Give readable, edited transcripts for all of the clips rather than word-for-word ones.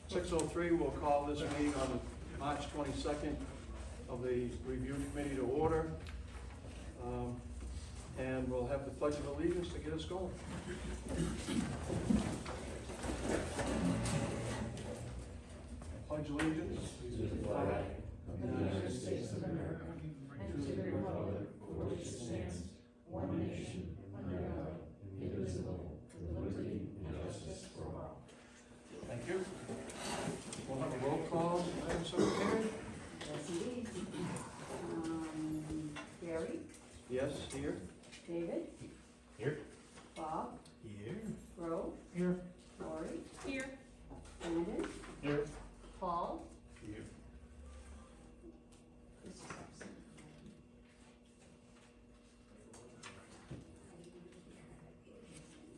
6:03, we'll call this meeting on March 22nd of the Review Committee to order. And we'll have the Pledge of Allegiance to get us going. Pledge allegiance to the flag of the United States of America and to the republic for which it stands, one nation, under God, indivisible, with liberty and justice for all. Thank you. We'll have a roll call, Madam Secretary. Yes, indeed. Gary, Yes, here. David, Here. Bob, Here. Grove, Here. Lori, Here. Brandon, Here. Paul, Here. Chris is absent.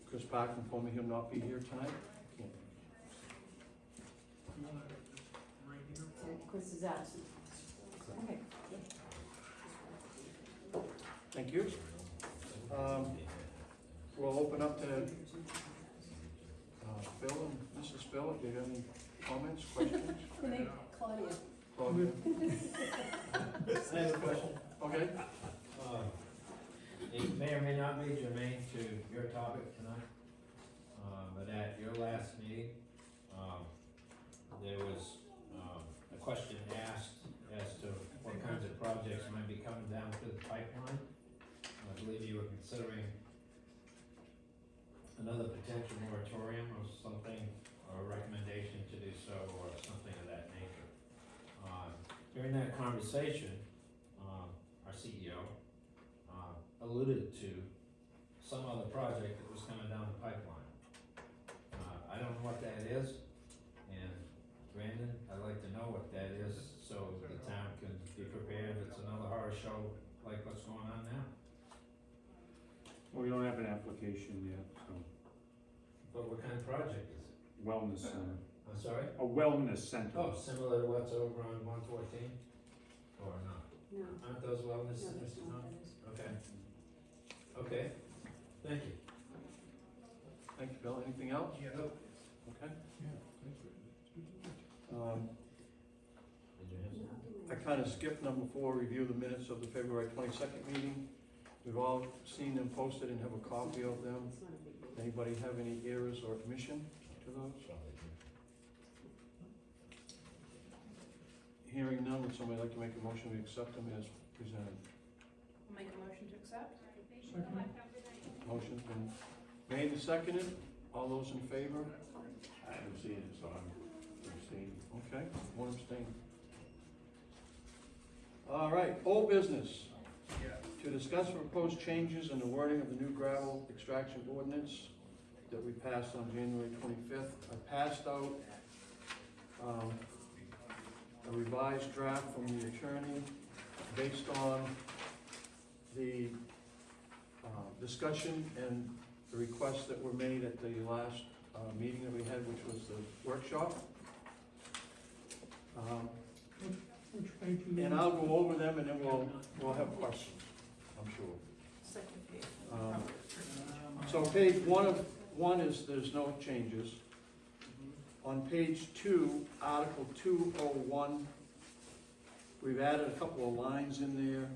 Chris Park informed me he'll not be here tonight. And Chris is absent. Okay. Thank you. We'll open up to Phil and Mrs. Phil, if you have any comments, questions? Claudia. Claudia? I have a question. Okay, It may or may not be germane to your topic tonight, but at your last meeting, there was a question asked as to what kinds of projects might be coming down through the pipeline. I believe you were considering another potential moratorium or something, or a recommendation to do so, or something of that nature. During that conversation, our CEO alluded to some other project that was coming down the pipeline. I don't know what that is, and Brandon, I'd like to know what that is, so the town can be prepared if it's another horror show like what's going on now. Well, we don't have an application yet, so, But what kind of project is it? wellness center, I'm sorry? a wellness center. Oh, similar to what's over on 114? Or not? No. Aren't those wellness No, centers? that's not what that is. Okay. Okay, thank you. thank you, Bill. Anything else? Yeah. Okay. Did you have something? I kind of skipped number 4, review the minutes of the February 22nd meeting. We've all seen them posted and have a copy of them. It's not a big deal. Anybody have any errors or omission to those? Hearing none, would somebody like to make a motion to accept them as presented? I'll make a motion to accept. Motion's been made and seconded. All those in favor? I haven't seen it, so I'm abstaining. Okay, one abstain. All right, old business. To discuss proposed changes in the wording of the new gravel extraction ordinance that we passed on January 25th. I passed out a revised draft from the attorney based on the discussion and the requests that were made at the last meeting that we had, which was the workshop. And I'll go over them and then we'll have questions, I'm sure. Second page. So page one is, there's no changes. On page 2, Article 201, we've added a couple of lines in there.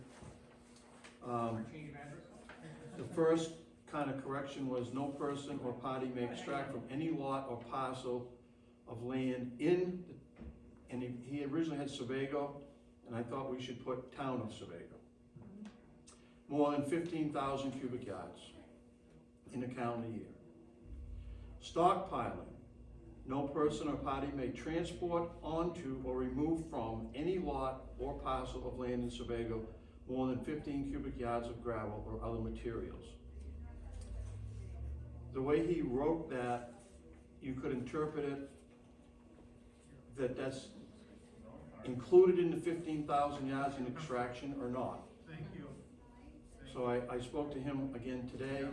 The first kind of correction was no person or party may extract from any lot or parcel of land in, and he originally had Sebago, and I thought we should put town of Sebago. More than 15,000 cubic yards in a calendar year. Stockpiling. No person or party may transport onto or remove from any lot or parcel of land in Sebago more than 15 cubic yards of gravel or other materials. The way he wrote that, you could interpret it that that's included in the 15,000 yards in extraction or not. Thank you. So I spoke to him again today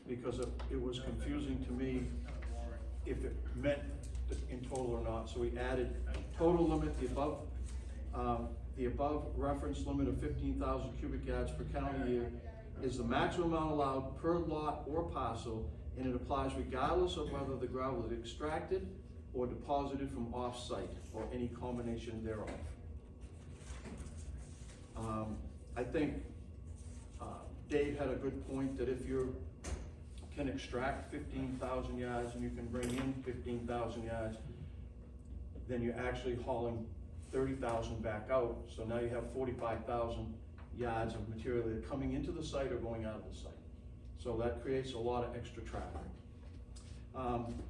because it was confusing to me if it meant in total or not. So we added total limit, the above reference limit of 15,000 cubic yards per calendar year is the maximum amount allowed per lot or parcel, and it applies regardless of whether the gravel is extracted or deposited from off-site, or any combination thereof. I think Dave had a good point that if you can extract 15,000 yards and you can bring in 15,000 yards, then you're actually hauling 30,000 back out, so now you have 45,000 yards of material that are coming into the site or going out of the site. So that creates a lot of extra traffic.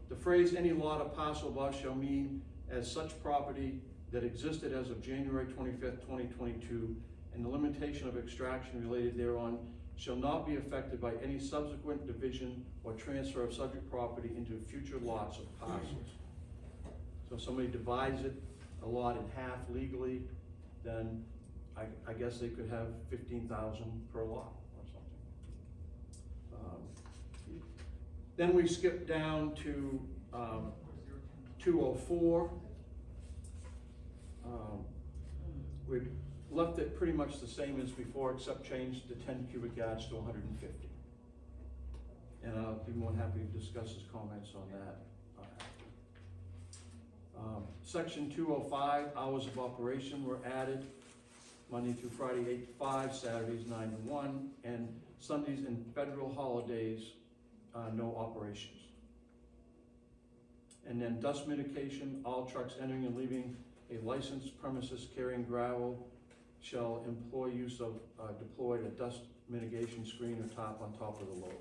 The phrase "any lot or parcel above" shall mean as such property that existed as of January 25th, 2022, and the limitation of extraction related thereon shall not be affected by any subsequent division or transfer of subject property into future lots or parcels. So if somebody divides it, a lot in half legally, then I guess they could have 15,000 per lot or something. Then we skip down to 204. We've left it pretty much the same as before, except changed the 10 cubic yards to 150. And I'll be more than happy to discuss his comments on that. Section 205, hours of operation were added. Monday through Friday, 8 to 5, Saturdays 9 to 1, and Sundays and federal holidays, no operations. And then dust mitigation, all trucks entering and leaving a licensed premises carrying gravel shall employ use of deployed a dust mitigation screen or top on top of the load.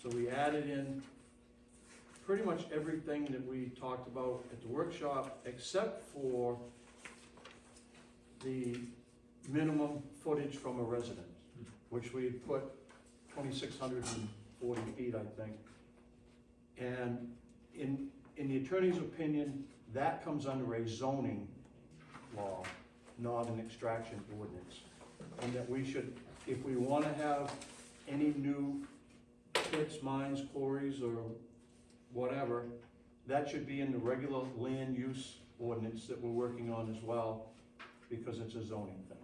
So we added in pretty much everything that we talked about at the workshop, except for the minimum footage from a resident, which we had put 2,640 feet, I think. And in the attorney's opinion, that comes under a zoning law, not an extraction ordinance. And that we should, if we want to have any new pits, mines, quarries, or whatever, that should be in the regular land use ordinance that we're working on as well, because it's a zoning thing.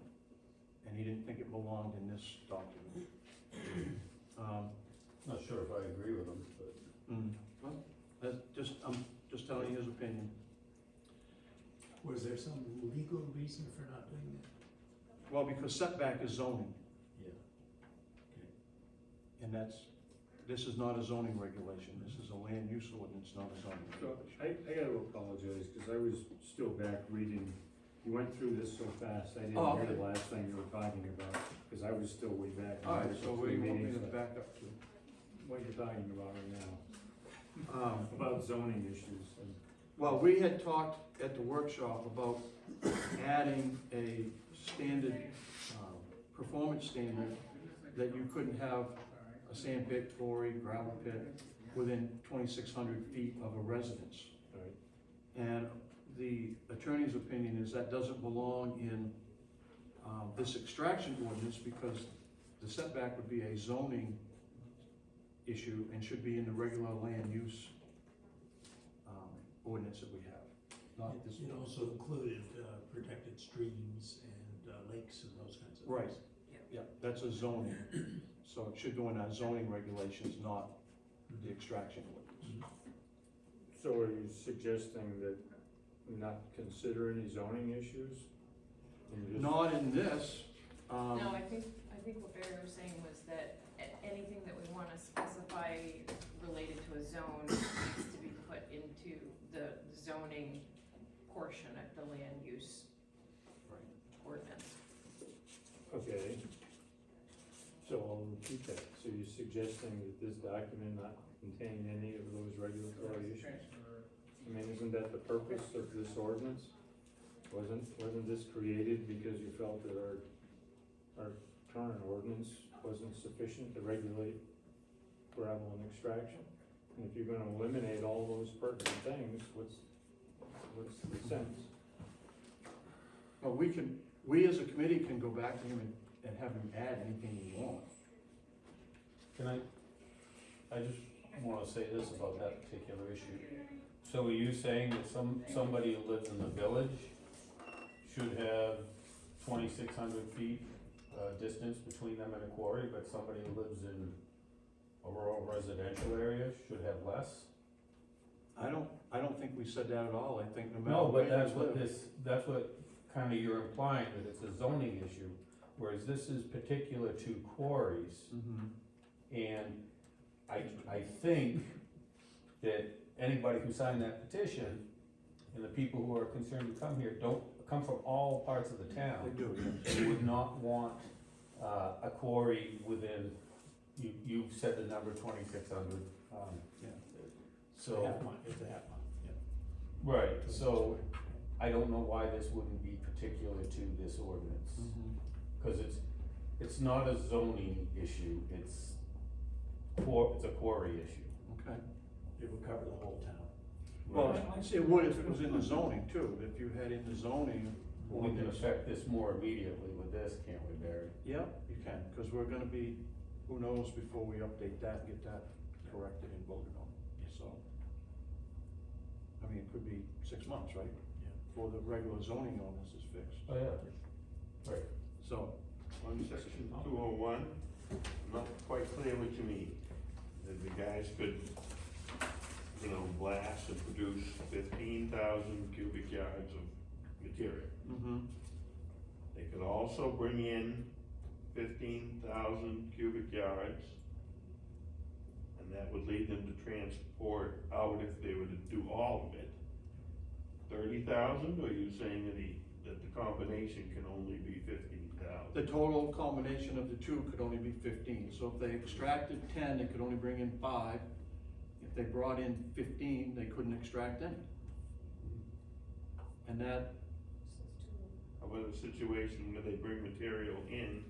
And he didn't think it belonged in this document. Not sure if I agree with him, but. Well, I'm just telling you his opinion. Was there some legal reason for not doing that? Well, because setback is zoning, Yeah. and this is not a zoning regulation, this is a land use ordinance, not a zoning So regulation. I gotta apologize, because I was still back reading. You went through this so fast, I didn't Oh, hear okay. the last thing you were talking about, because I was still way back. All right, so where do you want me Meetings, to back up to? What you're talking about right now, Um, about zoning issues. And Well, we had talked at the workshop about adding a standard, performance standard, that you couldn't have a sand pit, quarry, gravel pit within 2,600 feet of a residence. Right. And the attorney's opinion is that doesn't belong in this extraction ordinance, because the setback would be a zoning issue and should be in the regular land use ordinance that we have, not this It one. also included protected streams and lakes and those kinds of things. Right, yeah, that's a zoning, so it should go in our zoning regulations, not the extraction ordinance. So are you suggesting that we not consider any zoning issues? And just- Not in this, No, I think what Barry was saying was that anything that we wanna specify related to a zone needs to be put into the zoning portion of the land use Right. ordinance. Okay. So I'll repeat that. So you're suggesting that this document not contain any of those regulatory issues? I mean, isn't that the purpose of this ordinance? Wasn't this created because you felt that our current ordinance wasn't sufficient to regulate gravel and extraction? And if you're gonna eliminate all those pertinent things, what's the sense? well, we as a committee can go back to him and have him add anything we want. I just wanna say this about that particular issue. So are you saying that somebody who lives in the village should have 2,600 feet, distance between them and a quarry, but somebody who lives in a rural residential area should have less? we said that at all, I think, no matter No, where but you that's what live. that's what kinda you're implying, that it's a zoning issue, whereas this is particular to quarries. Mhm. And I think that anybody who signed that petition, and the people who are concerned to come here, don't come from all parts of the They town. do, yes. They would not want, a quarry within, you've said the number 2,600, Yeah. so. It's a half mile, yeah. Right, so I don't know why this wouldn't be particular to this ordinance, Mhm. cause it's not a zoning issue, it's a quarry issue. Okay. It would cover the whole town. Well, I see it would if it was in the zoning too, if you had in the zoning. We can affect this more immediately with this, can't we, Barry? Yeah, you can, because we're gonna be, who knows before we update that, get that corrected and voted on, so. I mean, it could be 6 months, right? Yeah. Before the regular zoning ordinance is fixed, Oh, yeah. Right. so. On section 201, not quite clear what you mean. That the guys could, blast and produce 15,000 cubic yards of material. Mm-hmm. They could also bring in 15,000 cubic yards, and that would lead them to transport out, if they were to do all of it, 30,000, or are you saying that the combination can only be 15,000? The total combination of the two could only be 15, so if they extracted 10, they could only bring in 5. If they brought in 15, they couldn't extract any. And that, How about a situation where they bring material in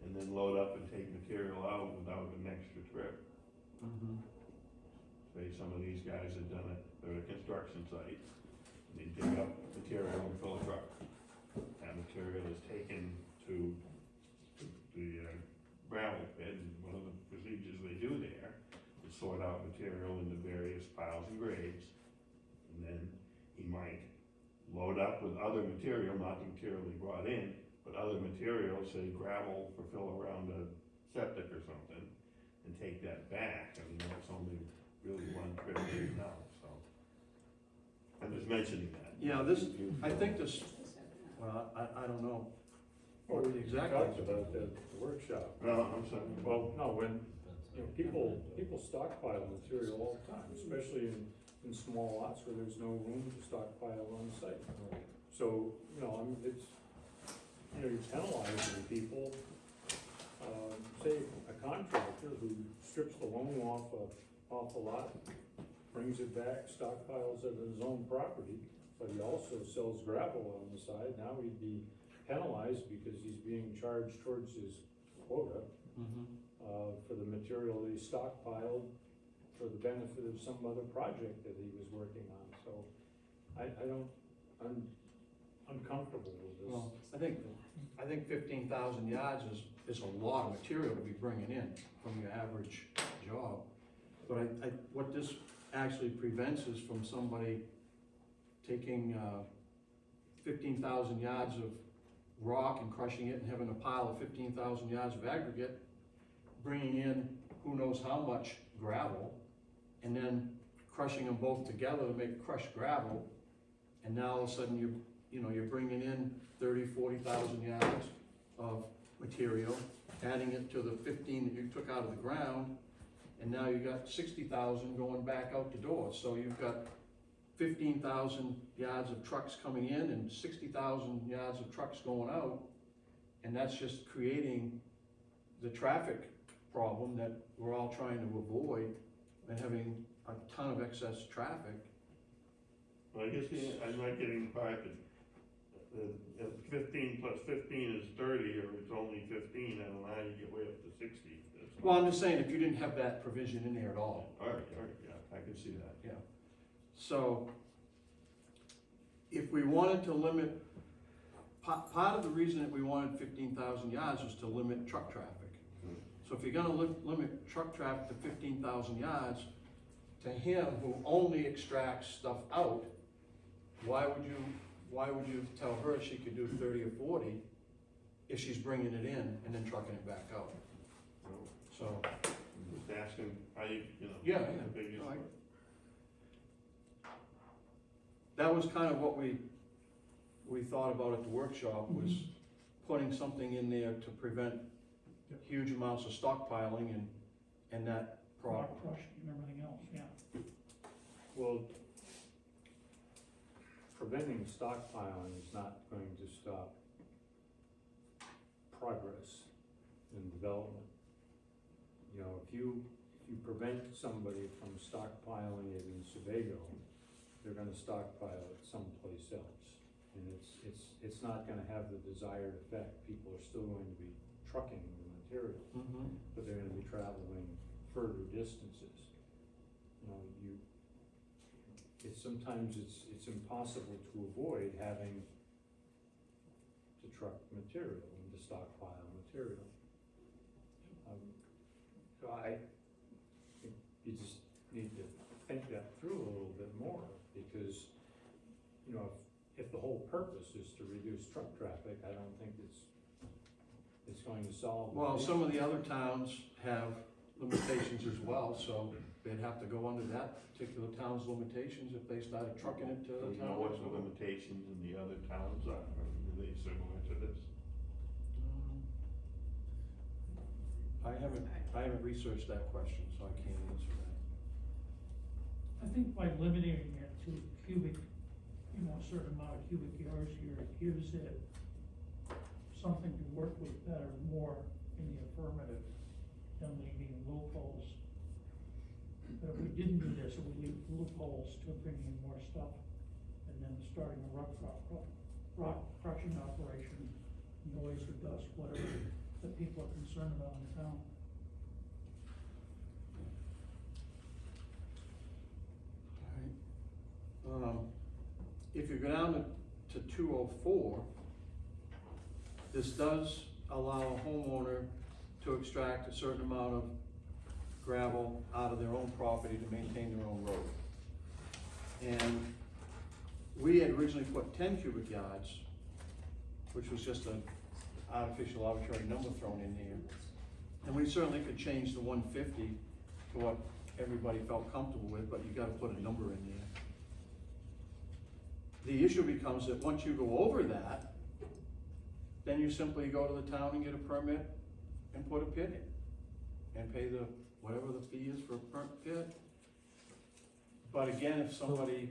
and then load up and take material out without an extra trip? Say some of these guys have done it, they're at a construction site, and they dig up material and fill a truck. That material is taken to the gravel pit, and one of the procedures they do there is sort out material into various piles and grades. And then he might load up with other material, not the material he brought in, but other material, say gravel for fill around a septic or something, and take that back. I mean, that's only really one trip right now, so. I'm just mentioning that. yeah, I think this, well, I don't know. Well, we Exactly. talked about that at the workshop. No, I'm sorry. Well, no, when, people stockpile material all the time, especially in small lots where there's no room to stockpile on site. So, it's, you're penalizing people, say a contractor who strips the loam off a lot, brings it back, stockpiles it as his own property, but he also sells gravel on the side. Now he'd be penalized because he's being charged towards his quota for the material that he stockpiled for the benefit of some other project that he was working on. So I'm uncomfortable with this. Well, I think 15,000 yards is a lot of material to be bringing in from your average job. But what this actually prevents is from somebody taking 15,000 yards of rock and crushing it and having a pile of 15,000 yards of aggregate, bringing in who knows how much gravel, and then crushing them both together to make crushed gravel. And now all of a sudden you're bringing in 40,000 yards of material, adding it to the 15 that you took out of the ground, and now you got 60,000 going back out the door. So you've got 15,000 yards of trucks coming in and 60,000 yards of trucks going out, and that's just creating the traffic problem that we're all trying to avoid, and having a ton of excess traffic. Well, I guess I'm not getting the part that, 15 plus 15 is 30, or it's only 15, I don't know how you get way up to 60. Well, I'm just saying, if you didn't have that provision in there at all. All right, yeah, I can see that. So, if we wanted to limit, part of the reason that we wanted 15,000 yards was to limit truck traffic. So if you're gonna limit truck traffic to 15,000 yards, to him who only extracts stuff out, why would you tell her she could do 30 or 40 if she's bringing it in and then trucking it back out? So, I'm just asking how you, yeah, the biggest. no, that was kind of what we thought about at the workshop, was putting something in there to prevent huge amounts of stockpiling and that problem. Rock crushing and everything else, yeah. Well, preventing stockpiling is not going to stop progress in development. You know, if you prevent somebody from stockpiling it in Sebago, they're gonna stockpile it someplace else. And it's not gonna have the desired effect. People are still going to be trucking the material, but they're gonna be traveling further distances. You know, sometimes it's impossible to avoid having to truck material and to stockpile material. So I think you just need to think that through a little bit more, because, you know, if the whole purpose is to reduce truck traffic, I don't think it's going to solve. Well, some of the other towns have limitations as well, so they'd have to go under that particular town's limitations if they started trucking it to Do the you know town. what the limitations in the other towns are? Are they similar to this? I haven't researched that question, so I can't answer that. I think by limiting it to cubic, you know, a certain amount of cubic yards here, it gives it something to work with better, more in the affirmative than leaving loopholes. But if we didn't do this, if we leave loopholes to bring in more stuff, and then starting a rock crushing operation, noise or dust, whatever, that people are concerned about in town. Alright. If you go down to 204, this does allow a homeowner to extract a certain amount of gravel out of their own property to maintain their own road. And we had originally put 10 cubic yards, which was just an artificial arbitrary number thrown in here. And we certainly could change the 150 to what everybody felt comfortable with, but you gotta put a number in there. The issue becomes that once you go over that, then you simply go to the town and get a permit and put a pit in and pay whatever the fee is for a pit. But again, if somebody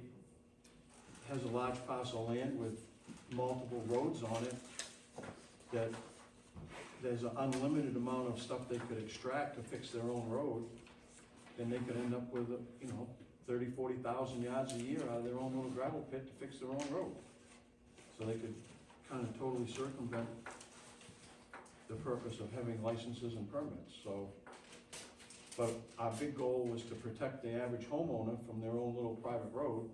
has a large parcel of land with multiple roads on it, that there's an unlimited amount of stuff they could extract to fix their own road, then they could end up with, 30,000, 40,000 yards a year out of their own little gravel pit to fix their own road. So they could kind of totally circumvent the purpose of having licenses and permits, so. But our big goal was to protect the average homeowner from their own little private road.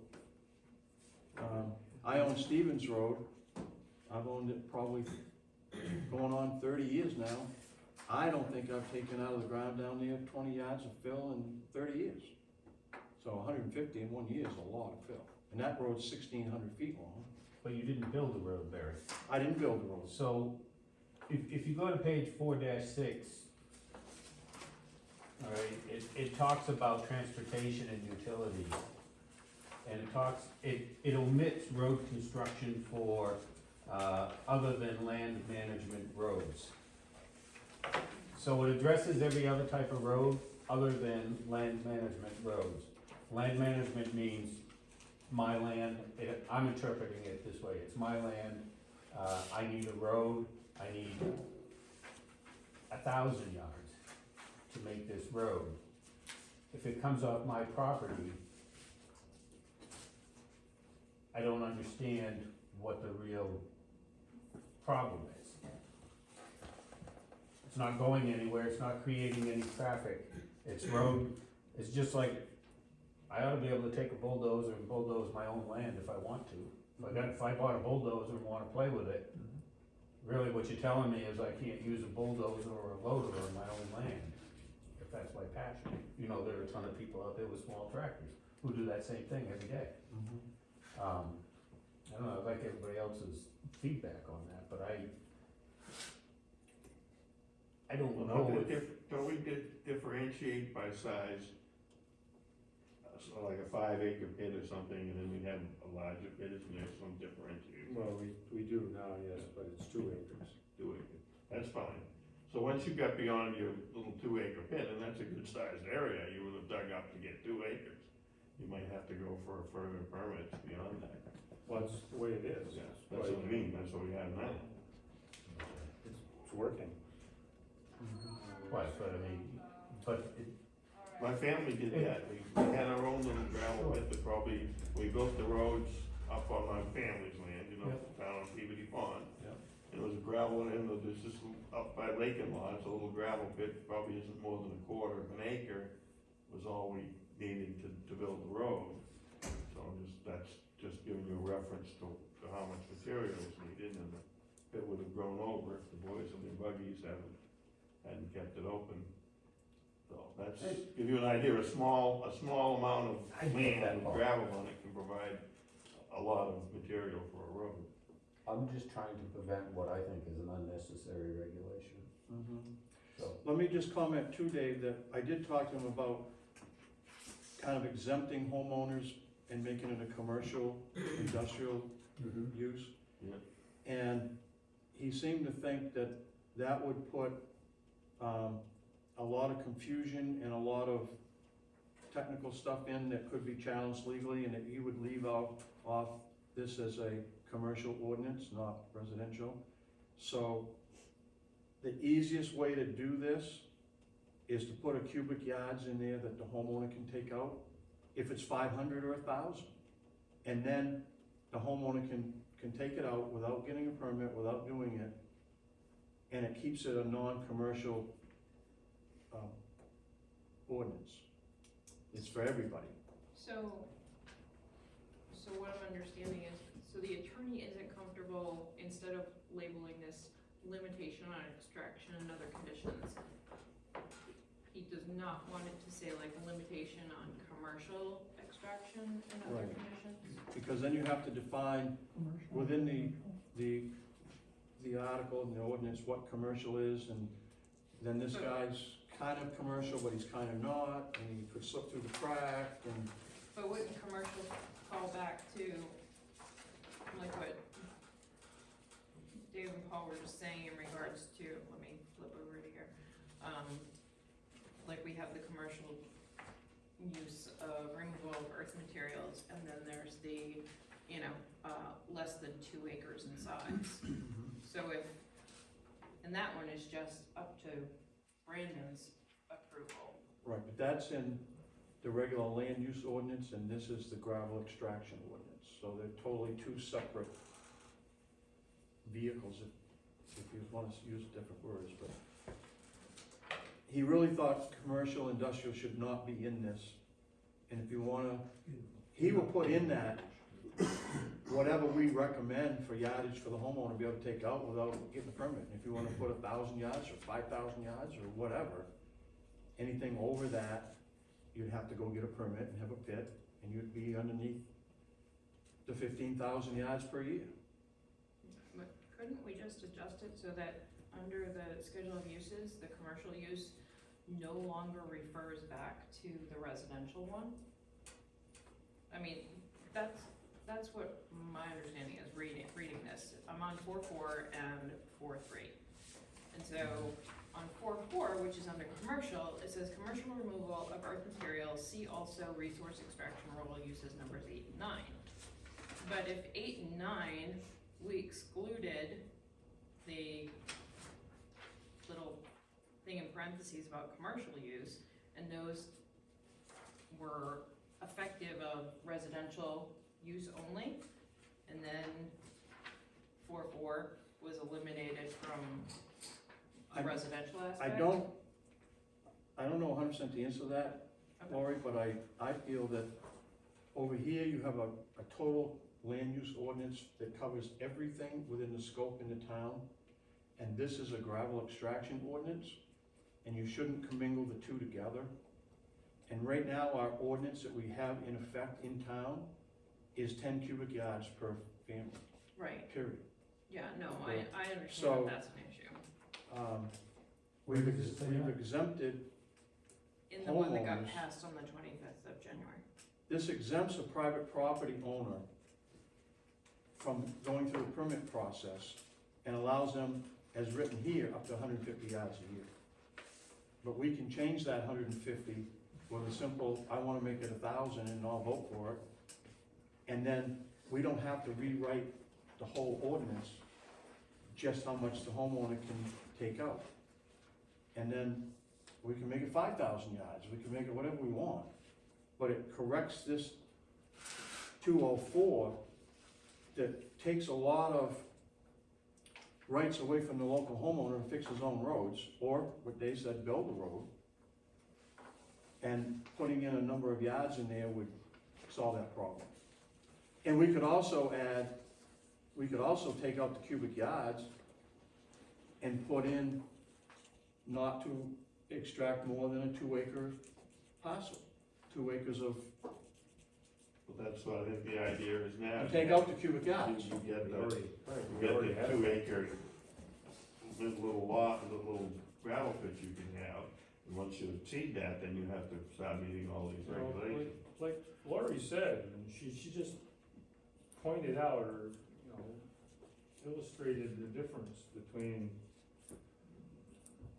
I own Stevens Road. I've owned it probably going on 30 years now. I don't think I've taken out of the ground down there 20 yards of fill in 30 years. So 150 in 1 year is a lot of fill. And that road's 1,600 feet long. But you didn't build the road, Barry. I didn't build the road. So, if you go to page 4-6, all right, it talks about transportation and utilities. And it omits road construction for, other than land management roads. So it addresses every other type of road other than land management roads. Land management means my land, I'm interpreting it this way, it's my land, I need a road, I need 1,000 yards to make this road. If it comes off my property, I don't understand what the real problem is. It's not going anywhere, it's not creating any traffic, it's road, it's just like, I ought to be able to take a bulldozer and bulldoze my own land if I want to. If I bought a bulldozer and wanna play with it, really what you're telling me is I can't use a bulldozer or a loader on my own land, if that's my passion. You know, there are a ton of people out there with small tractors who do that same thing every day. I don't know, I'd like everybody else's feedback on that, but I don't know if, Don't we differentiate by size so like a 5 acre pit or something, and then we have a larger pit, and there's some differentiation. Well, we do now, yes, but it's 2 acres. 2 acres, that's fine. So once you got beyond your little 2 acre pit, and that's a good sized area, you would have dug up to get 2 acres. You might have to go for a further permit beyond that. Well, that's the way it is. Yes, that's what I mean, that's what we have now. It's working. Right, but I mean, but it, My family did that, we had our own little gravel pit that probably, we built the roads up on my family's land, you know, down on Peabody Pond. Yep. And it was gravel, and there's just up by Lake and Lawn, it's a little gravel pit, probably isn't more than a quarter of an acre, was all we needed to build the road. So that's just giving you a reference to how much material is needed, and the pit would have grown over if the boys and their buggies hadn't kept it open. So that's, give you an idea, a small amount I of get that land with part. gravel on it can provide a lot of material for a road. I'm just trying to prevent what I think is an unnecessary regulation, so. Let me just comment too, Dave, that I did talk to him about kind of exempting homeowners and making it a commercial, industrial use. Yeah. And he seemed to think that that would put, a lot of confusion and a lot of technical stuff in that could be challenged legally, and that he would leave off this as a commercial ordinance, not residential. So the easiest way to do this is to put a cubic yards in there that the homeowner can take out, if it's 500 or 1,000. And then the homeowner can take it out without getting a permit, without doing it, and it keeps it a non-commercial ordinance. It's for everybody. So what I'm understanding is, so the attorney isn't comfortable, instead of labeling this limitation on extraction and other conditions, he does not want it to say like a limitation on commercial extraction and other Right. conditions? Because then you have to define within the article and the ordinance what commercial is, and then this guy's kind of commercial, but he's kind of not, and he could slip through the crack, and But wouldn't commercial fall back to, like what Dave and Paul were just saying in regards to, let me flip over to here. Like we have the commercial use of removal of earth materials, and then there's the, less than 2 acres in size. So and that one is just up to Brandon's approval. right, but that's in the regular land use ordinance, and this is the gravel extraction ordinance, so they're totally 2 separate vehicles, if you want to use different words, but he really thought commercial, industrial should not be in this, and if you wanna, he will put in that whatever we recommend for yardage for the homeowner to be able to take out without getting a permit. If you wanna put 1,000 yards or 5,000 yards or whatever, anything over that, you'd have to go get a permit and have a pit, and you'd be underneath the 15,000 yards per year. But couldn't we just adjust it so that under the schedule of uses, the commercial use no longer refers back to the residential one? I mean, that's what my understanding is reading this. I'm on 4.4 and 4.3. And so on 4.4, which is under commercial, it says commercial removal of earth materials, see also resource extraction rural uses numbers 8 and 9. But if 8 and 9, we excluded the little thing in parentheses about commercial use, and those were effective of residential use only, and then 4.4 was eliminated from the residential aspect. I don't know 100% the answer to that, Okay. Lori, but I feel that over here you have a total land use ordinance that covers everything within the scope in the town, and this is a gravel extraction ordinance, and you shouldn't commingle the two together. And right now, our ordinance that we have in effect in town is 10 cubic yards per family, Right, period. yeah, no, Okay. I understand So- that that's an issue. We've exempted In the one that got homeowners. passed on the 25th of January. this exempts a private property owner from going through the permit process and allows them, as written here, up to 150 yards a year. But we can change that 150 with a simple, I wanna make it 1,000 and I'll vote for it. And then we don't have to rewrite the whole ordinance, just how much the homeowner can take out. And then we can make it 5,000 yards, we can make it whatever we want. But it corrects this 204 that takes a lot of rights away from the local homeowner to fix his own roads, or what they said, build the road. And putting in a number of yards in there would solve that problem. And we could also add, we could also take out the cubic yards and put in not to extract more than a 2-acre parcel, 2 acres of, Well, that's what I think the idea is now. and take out the cubic yards. You get the, We already you get have the that. 2-acre, little lot, the little gravel pit you can have. And once you exceed that, then you have to start meeting all these You know, regulations. like Lori said, and she just pointed out, or, you know, illustrated the difference between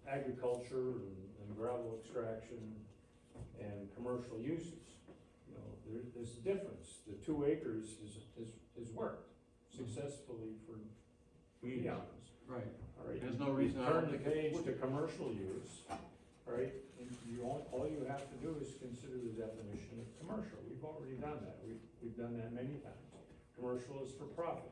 agriculture and gravel extraction and commercial uses. You know, there's a difference. The 2 acres is worked successfully for eons. Right. All right. There's no reason I don't Turn the think it page would. to commercial use, all right, and all you have to do is consider the definition of commercial. We've already done that. We've done that many times. Commercial is for profit.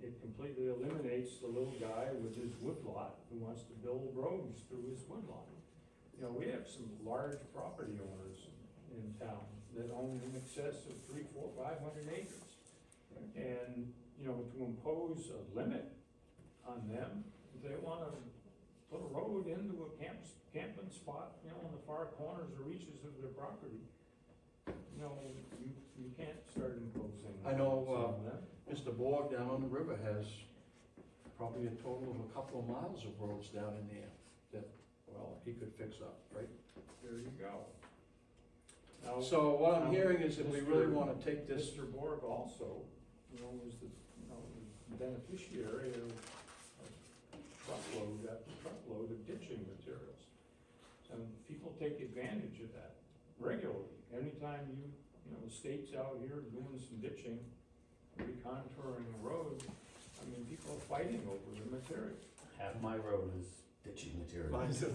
It completely eliminates the little guy with his woodlot who wants to build roads through his woodlot. You know, we have some large property owners in town that own in excess of 300, 400, 500 acres. And, you know, to impose a limit on them, if they wanna put a road into a camping spot, you know, in the far corners or reaches of their property, you know, you can't start imposing. I know, limits on them. Mr. Borg down on the river has probably a total of a couple of miles of roads down in there that, well, he could fix up, right? There you go. Now, So what I'm hearing is that we really Mr. wanna take this, Mr. Borg also, you know, was the, you know, the beneficiary of truckload after truckload of ditching materials. And people take advantage of that regularly. Anytime you know, the state's out here doing some ditching, recontouring the road, I mean, people are fighting over the material. Half my road is ditching material. So,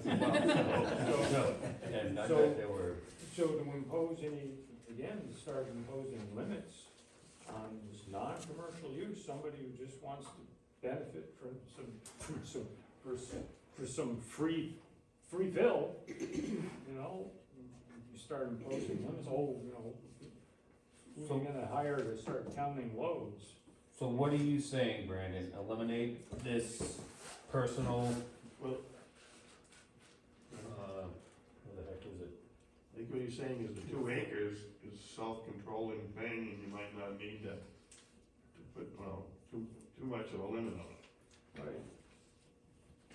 And I So- bet there were, so to impose any, again, to start imposing limits on this non-commercial use, somebody who just wants to benefit for some free fill, you know, you start imposing limits, you know, who's you gonna hire to start counting loads? so what are you saying, Brandon? Eliminate this personal, Well, what the heck is it? I think what he's saying is the 2 acres is self-controlling thing, and you might not need to put, well, too much of a limit on it. Right.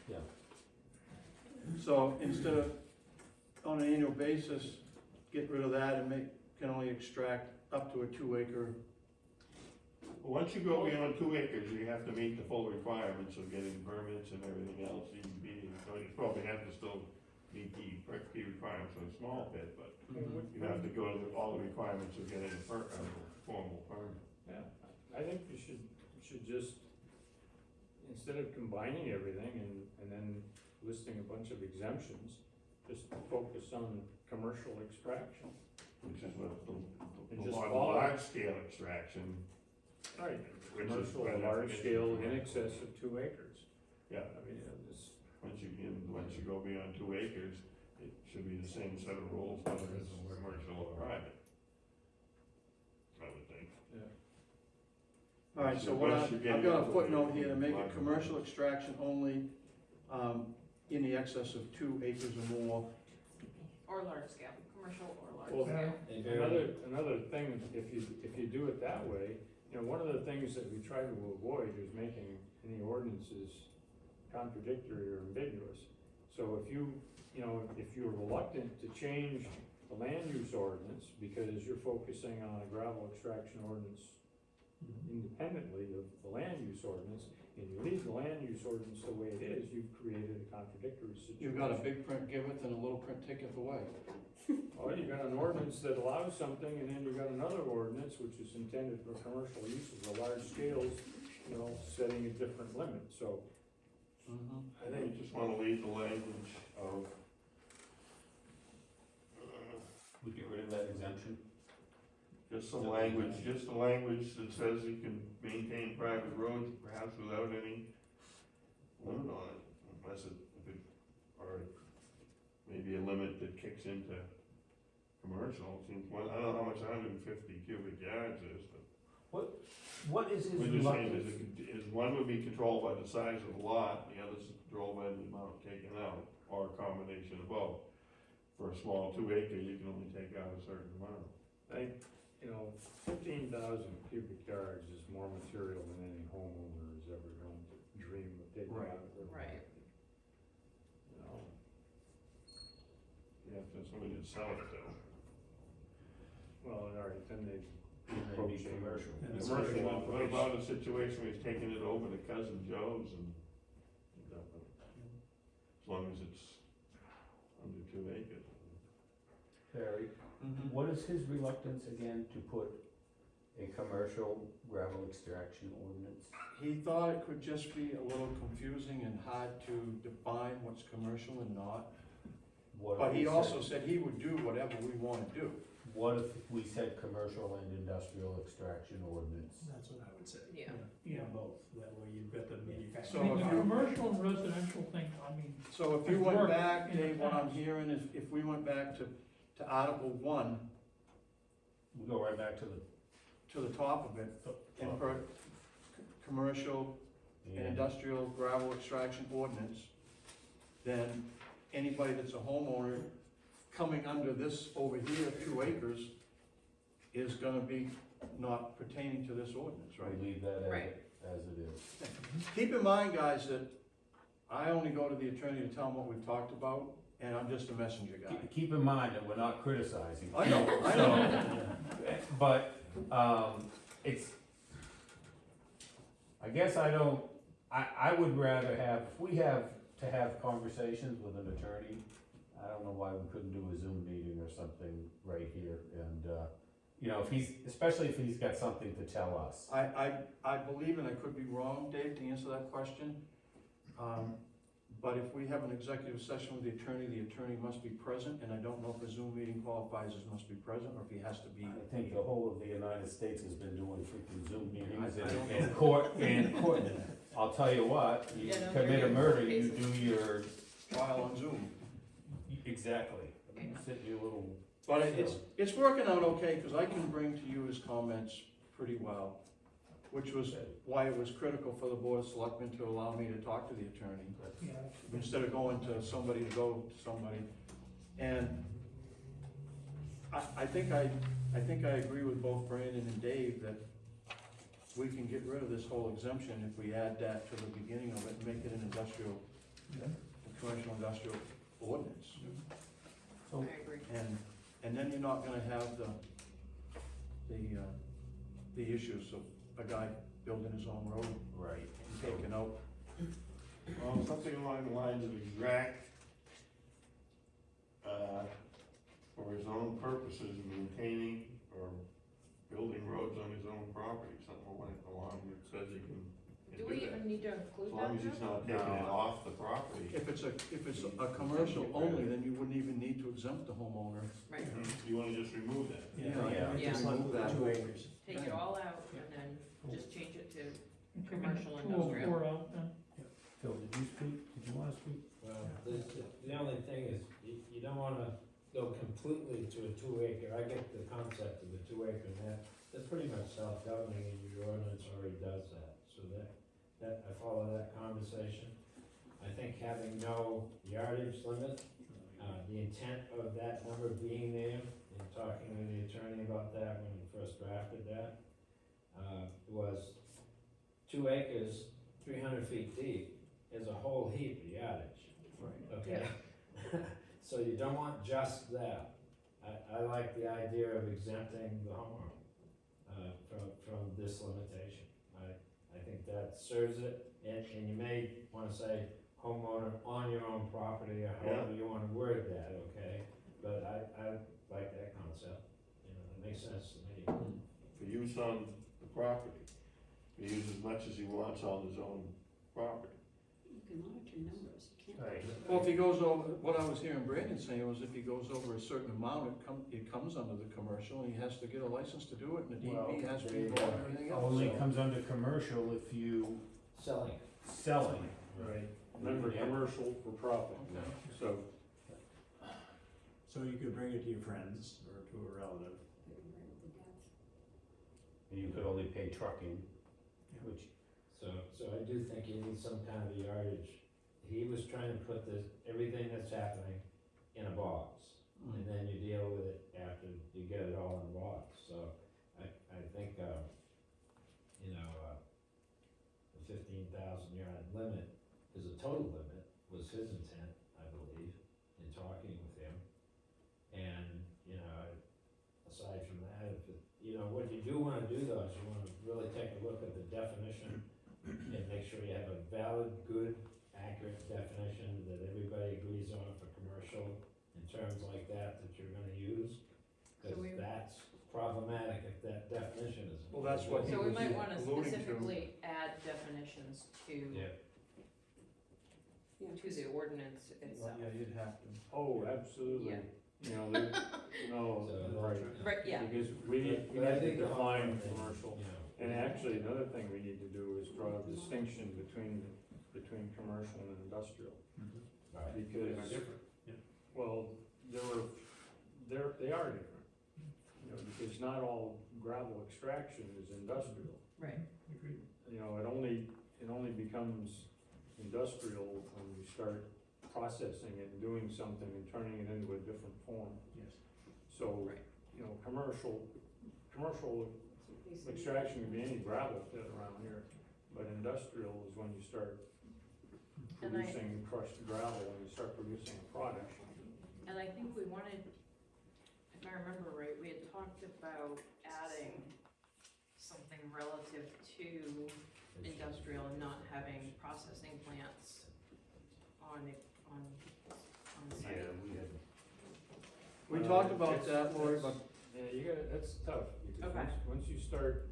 Yeah. so instead of on an annual basis, get rid of that and can only extract up to a 2-acre. Once you go beyond 2 acres, you have to meet the full requirements of getting permits and everything else, you probably have to still meet the requirements of a small pit, but you have to go to all the requirements of getting a formal permit. Yeah, I think you should just, instead of combining everything and then listing a bunch of exemptions, just focus on commercial extraction. Which is what And the just follow. large scale extraction, Right. which is. Commercial, by large definition scale, in commercial. excess of 2 acres. Yeah, I mean, this, once you go beyond 2 acres, it should be the same set of rules, whether it's commercial or private. I would think. All right, so what I've got a footnote here to make it commercial extraction only, in the excess of 2 acres or more. Or large scale, commercial or Well, large scale. another thing, if you do it that way, you know, one of the things that we try to avoid is making any ordinances contradictory or ambiguous. So if you're reluctant to change the land use ordinance, because you're focusing on a gravel extraction ordinance independently of the land use ordinance, and you leave the land use ordinance the way it is, you've created a contradictory situation. You've got a big print giveth and a little print taketh away. Or you got an ordinance that allows something, and then you got another ordinance which is intended for commercial uses or large scales, you know, setting a different limit, so. I think you just wanna leave the language of, We get rid of that exemption? just some language, just the language that says you can maintain private roads perhaps without any limit on it, unless or maybe a limit that kicks into commercial, seems, well, I don't know how much 150 cubic yards is, but. What is his We're just saying reluctance? is one would be controlled by the size of the lot, the other is controlled by the amount taken out, or a combination of both. For a small 2 acre, you can only take out a certain amount. You know, 15,000 cubic yards is more material than any homeowner is ever going to dream of taking Right. out of their Right. property. You know, Yeah, if there's somebody to sell it to. well, all right, then they. Maybe commercial. Commercial What operation. about a situation where he's taking it over to Cousin Joe's and, as long as it's under 2 acres. Barry, what is his reluctance again to put a commercial gravel extraction ordinance? He thought it could just be a little confusing and hard to define what's commercial and not. What But if he we also said- said he would do whatever we wanna do. What if we said commercial and industrial extraction ordinance? That's what I would say. Yeah. Yeah, both, that way you've got the So manufacturing. if The you- commercial and residential thing, I mean, So if you It's went worked back, in the Dave, what I'm past. hearing is, if we went back to Article 1, We go right back to the. to the top of it, and per, commercial and industrial gravel extraction ordinance, then anybody that's a homeowner coming under this over here, 2 acres, is gonna be not pertaining to this ordinance, right? We leave that Right. as it is. Keep in mind, guys, that I only go to the attorney to tell him what we've talked about, and I'm just a messenger guy. Keep in mind that we're not criticizing. I know, I know. But, it's, I guess I would rather have, if we have to have conversations with an attorney, I don't know why we couldn't do a Zoom meeting or something right here, and, you know, especially if he's got something to tell us. I believe, and I could be wrong, Dave, to answer that question, but if we have an executive session with the attorney must be present, and I don't know if a Zoom meeting qualifies as must be present, or if he has to be. I think the whole of the United States has been doing freaking Zoom meetings I don't and know. court. I'll tell you what, you Yeah, no, commit they're a in murder, court you cases. do your, Trial on Zoom. exactly. Sit in your little. But it's working out okay, because I can bring to you his comments pretty well, which was why it was critical for the Board of Selectmen to allow me to talk to the attorney, yeah, instead of going to somebody to go to somebody. And I think I agree with both Brandon and Dave that we can get rid of this whole exemption if we add that to the beginning of it and make it an industrial, a commercial industrial ordinance. I agree. And then you're not gonna have the issues of a guy building his own road Right. and taking out. Well, something along the lines of exact, for his own purposes, maintaining or building roads on his own property, something along that says he can Do do we that. even need to As include long that as he's though? not taking it off the property. If it's a commercial only, then you wouldn't even need to exempt the homeowner. Right, You wanna just remove that? Yeah. Yeah. Remove that. 2 acres. take it all out and then just change it to, taking Commercial, 204 out then. Phil, did you speak? Did you wanna speak? Well, the only thing is, you don't wanna go completely to a 2 acre, I get the concept of the 2 acre, and that's pretty much self-governing, and your ordinance already does that, so that, I follow that conversation. I think having no yardage limit, the intent of that number being there, and talking with the attorney about that when he first drafted that, was 2 acres, 300 feet deep, is a whole heap of yardage. Right. Okay? So you don't want just that. I like the idea of exempting the homeowner, from this limitation. I think that serves it, and you may wanna say homeowner on your own property, or however you wanna word that, okay? But I like that concept, it makes sense to me. For use on the property, he uses as much as he wants on his own property. You can monitor numbers, you can't. Right. Well, if he goes over, what I was hearing Brandon saying was if he goes over a certain amount, it comes under the commercial, and he has to get a license to do it, and the Well, DEP has to there you be involved go. and everything else. Only so- comes under commercial if you Selling. selling. Right. Remember, commercial for profit, Okay. so, So you could bring it to your friends or to a relative. And you could only pay trucking, Yeah. which, So I do think you need some kind of yardage. He was trying to put everything that's happening in a box, and then you deal with it after you get it all in a box, so I think, the 15,000 yard limit is a total limit, was his intent, I believe, in talking with him. And, aside from that, if it, what you do wanna do though, is you wanna really take a look at the definition and make sure you have a valid, good, accurate definition that everybody agrees on for commercial in terms like that you're gonna use. So Cause we- that's problematic if that definition is. Well, that's what he So we was might wanna alluding to. specifically add definitions to the ordinance itself. Yeah, you'd have to. oh, absolutely. Yeah. No, So- right. Right, yeah, Because we need But I to think the define homeowner thing, commercial. And actually, another thing we need to do is draw a distinction between commercial and industrial. Right. Because, different. well, they are different. Because not all gravel extraction is industrial. right. Agreed. It only becomes industrial when you start processing it and doing something and turning it into a different form. Yes. So, Right. commercial extraction can be any gravel pit around here, but industrial is when you start And I- producing crushed gravel, when you start producing a product. And I think we wanted, if I remember right, we had talked about adding something relative to industrial and not having processing plants on the site. we had. We talked about that, Lori, but Yeah, that's tough, because Okay. once you start,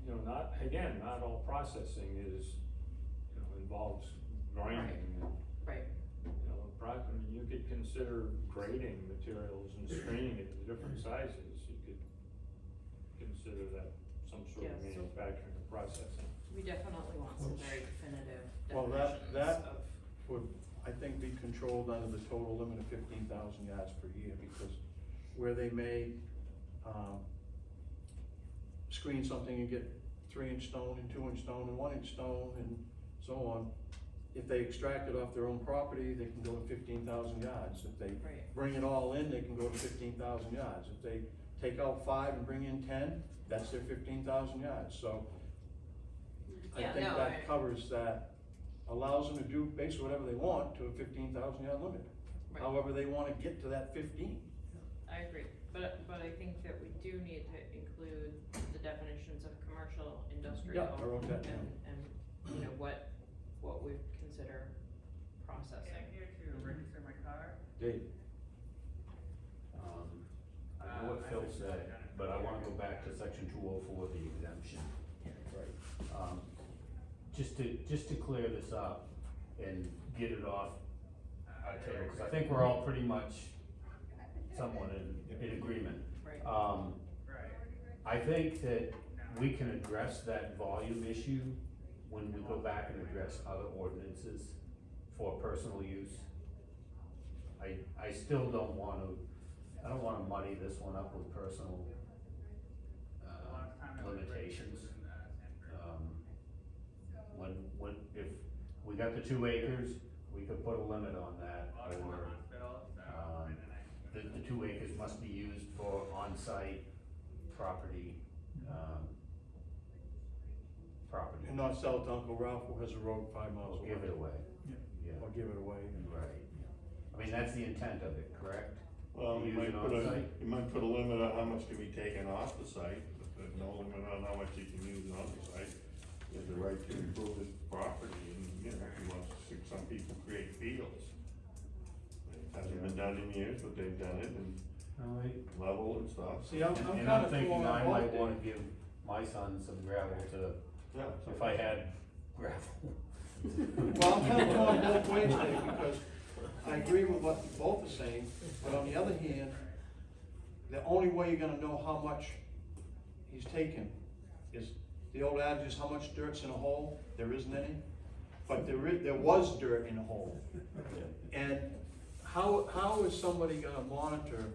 not all processing involves grinding. And, Right, you could consider grading materials and screening it to different sizes. You could consider that some sort of Yeah, so- manufacturing or processing. we definitely want some very definitive Well, definitions that- of, would, I think, be controlled under the total limit of 15,000 yards per year, because where they may, screen something and get 3-inch stone and 2-inch stone and 1-inch stone and so on, if they extract it off their own property, they can go to 15,000 yards. If they right, bring it all in, they can go to 15,000 yards. If they take out 5 and bring in 10, that's their 15,000 yards, so I Yeah, think no, that I- covers that, allows them to do basically whatever they want to a 15,000 yard limit. right. However, they wanna get to that 15. I agree, but I think that we do need to include the definitions of commercial, industrial. Yeah, I wrote that down. And, what we consider processing. Dave? I know what Phil said, but I wanna go back to section 204, the exemption. Right. Just to clear this up and get it off our table, cause I think we're all pretty much somewhat in agreement. Right, I think that we can address that volume issue when we go back and address other ordinances for personal use. I still don't wanna muddy this one up with personal, limitations. If we got the 2 acres, we could put a limit on that, or, the 2 acres must be used for on-site property, property. And not sell to Uncle Ralph who has a road 5 miles Or away. give it away. Or give it away. Right. I mean, that's the intent of it, correct? Well, Use it on site? you might put a limit on how much can be taken off the site, but there's no limit on how much you can use on the site. He has the right to improve his property, and, you know, he wants to see some people create fields. It hasn't been done in years, but they've done it, and Alright. level and stuff. See, I'm And kinda I'm thinking torn I on might both wanna ends. give my son some gravel to, Yeah. if I had gravel. Well, I'm kinda torn both ways, Dave, because I agree with what you both are saying, but on the other hand, the only way you're gonna know how much he's taken is, the old adage is how much dirt's in a hole, there isn't any, but there was dirt in a hole. And how is somebody gonna monitor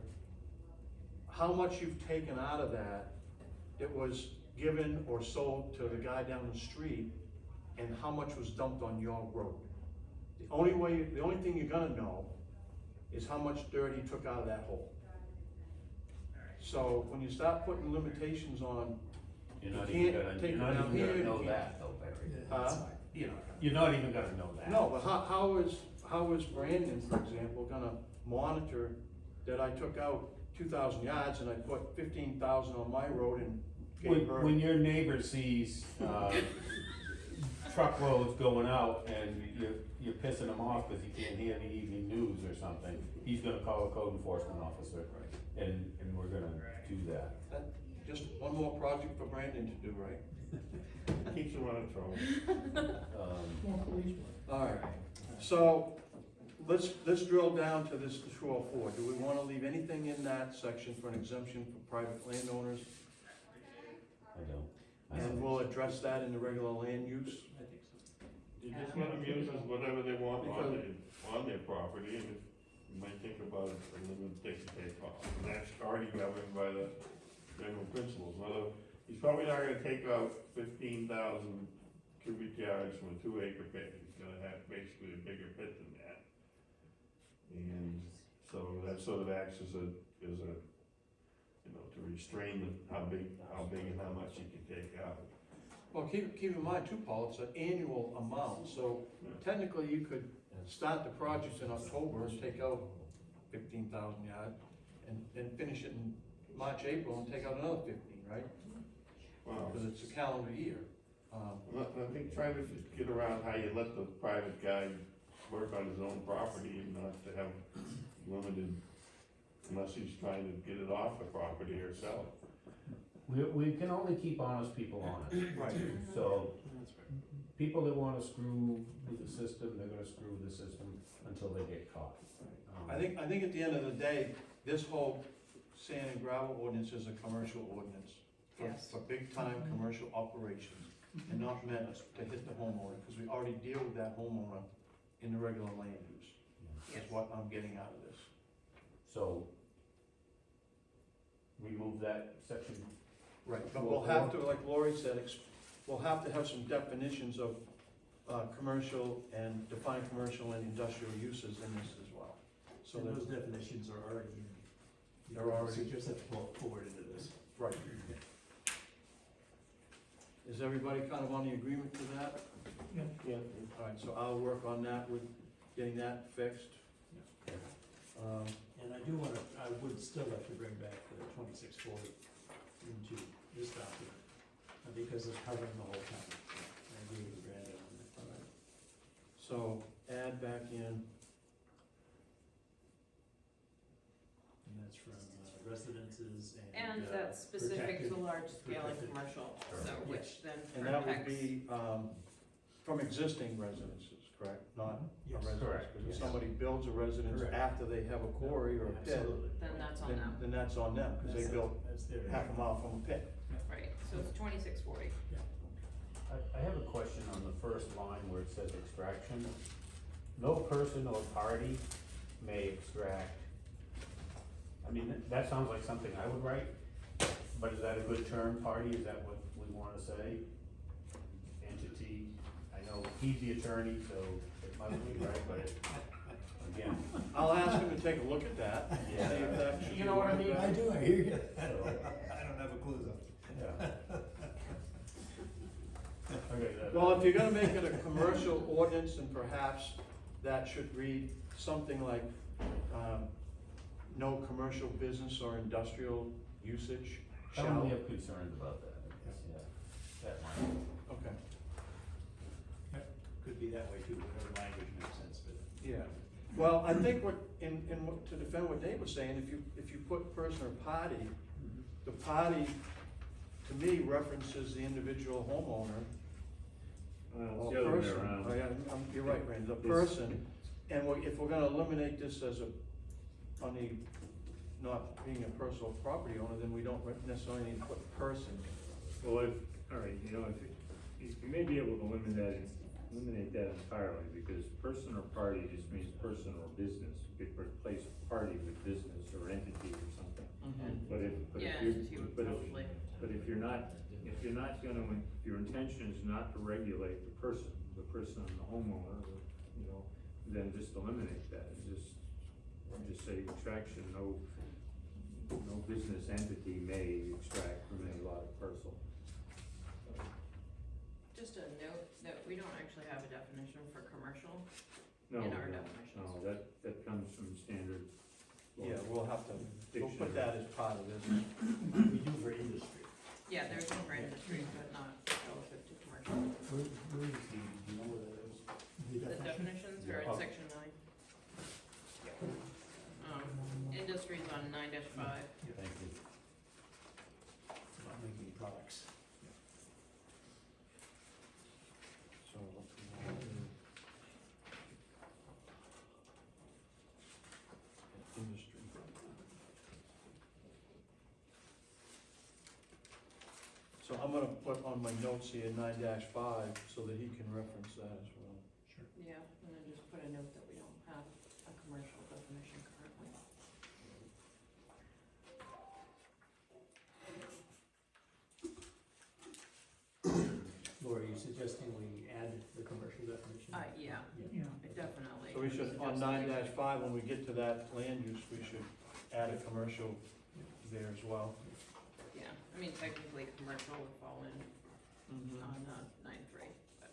how much you've taken out of that was given or sold to the guy down the street, and how much was dumped on your road? The only thing you're gonna know is how much dirt he took out of that hole. So when you start putting limitations on, You're not You even can't gonna, take you're it not down even here, gonna you know can't- that though, Barry. huh? You're not even gonna know that. No, but how is Brandon, for example, gonna monitor that I took out 2,000 yards and I put 15,000 on my road and gave her? When your neighbor sees, truckloads going out and you're pissing him off because he can't hear the evening news or something, he's gonna call a code enforcement officer, and we're gonna do that. Just one more project for Brandon to do, right? Keeps him out of trouble. Alright, so let's drill down to this 204. Do we wanna leave anything in that section for an exemption for private landowners? I don't. And we'll address that in the regular land use? You just let them use it whatever they want on their property, and you might think about it, the limit they can take off. And that's already governed by the general principles. Whether, he's probably not gonna take out 15,000 cubic yards from a 2-acre pit. He's gonna have basically a bigger pit than that. And so that sort of acts as a, you know, to restrain how big and how much you can take out. Well, keep in mind too, Paul, it's an annual amount, so technically you could start the project in October and take out 15,000 yards and finish it in March, April and take out another 15, right? Wow. Because it's a calendar year. I think trying to get around how you let the private guy work on his own property and not to have limited, unless he's trying to get it off the property or sell it. We can only keep honest people honest. Right. So, people that wanna screw with the system, they're gonna screw with the system until they get caught. I think at the end of the day, this whole sand and gravel ordinance is a commercial ordinance. Yes. For big time commercial operations, and not meant to hit the homeowner, because we already deal with that homeowner in the regular land use, is what I'm getting out of this. So, remove that section. Right, but we'll have to, like Lori said, we'll have to have some definitions of, commercial and define commercial and industrial uses in this as well. So So that, those definitions are already in. They're already- So you just have to pull it forward into this. right. Is everybody kind of on the agreement to that? Yeah. All right, so I'll work on that with getting that fixed. And I do wanna, I would still like to bring back the 2640 into this document, because it's covering the whole town. I agree with Brandon on that. All right. So add back in, And that's from residences And that's specific to protected- large scale and protected. commercial, so which then and that would protects. be, from existing residences, correct? Not a Yes. residence, Correct, because if yes. somebody builds a residence Correct. after they have a quarry or a pit, Absolutely. Then that's on them, then that's on them, because they That's- built That's their. half a mile from a pit. right, so it's 2640. I have a question on the first line where it says extraction. No person or party may extract. I mean, that sounds like something I would write, but is that a good term, party, is that what we wanna say? Entity, I know he's the attorney, so it must be right, but again, I'll ask him to take a look at that, and see if that should be. You know what I mean? I do, I hear you. so, I don't have a clue though. yeah. Okay, Well, if you're gonna make it a commercial ordinance, then perhaps that should read something like, no commercial business or industrial usage I shall. only have concerns about that, I guess, yeah, that line. Okay, Could be that way too, whatever language makes sense, but. yeah. Well, I think to defend what Dave was saying, if you put person or party, the party, to me, references the individual homeowner Well, or it's the other way person. around. Oh, yeah, you're right, Randy, the It's- person, and if we're gonna eliminate this as on the, not being a personal property owner, then we don't necessarily need to put person. Well, all right, you may be able to eliminate that entirely, because person or party just means person or business. You could replace party with business or entity or something. But if Yeah, you, entity would probably. but if you're not gonna, if your intention is not to regulate the person and the homeowner, then just eliminate that, and just say extraction, no business entity may extract from any lot or parcel. Just a note that we don't actually have a definition for commercial No, in our no, definitions. no, that comes from standard. law. Yeah, we'll put Dictionary. that as part of this. We do for industry. Yeah, there's one for industry, but not relative to commercial. Where is the, do you know where that is? The definitions are in Yeah. section 9. Industry's on 9-5. Thank you. About making products. So, industry. So I'm gonna put on my notes here 9-5 so that he can reference that as well. Yeah, and then just put a note that we don't have a commercial definition currently. Laura, are you suggesting we add the commercial definition? Yeah, Yeah. definitely. So we should, on Suggest 9-5, when we get to that land use, we should add a commercial there as well. Yeah, I mean, technically, commercial would fall in on 9-3, but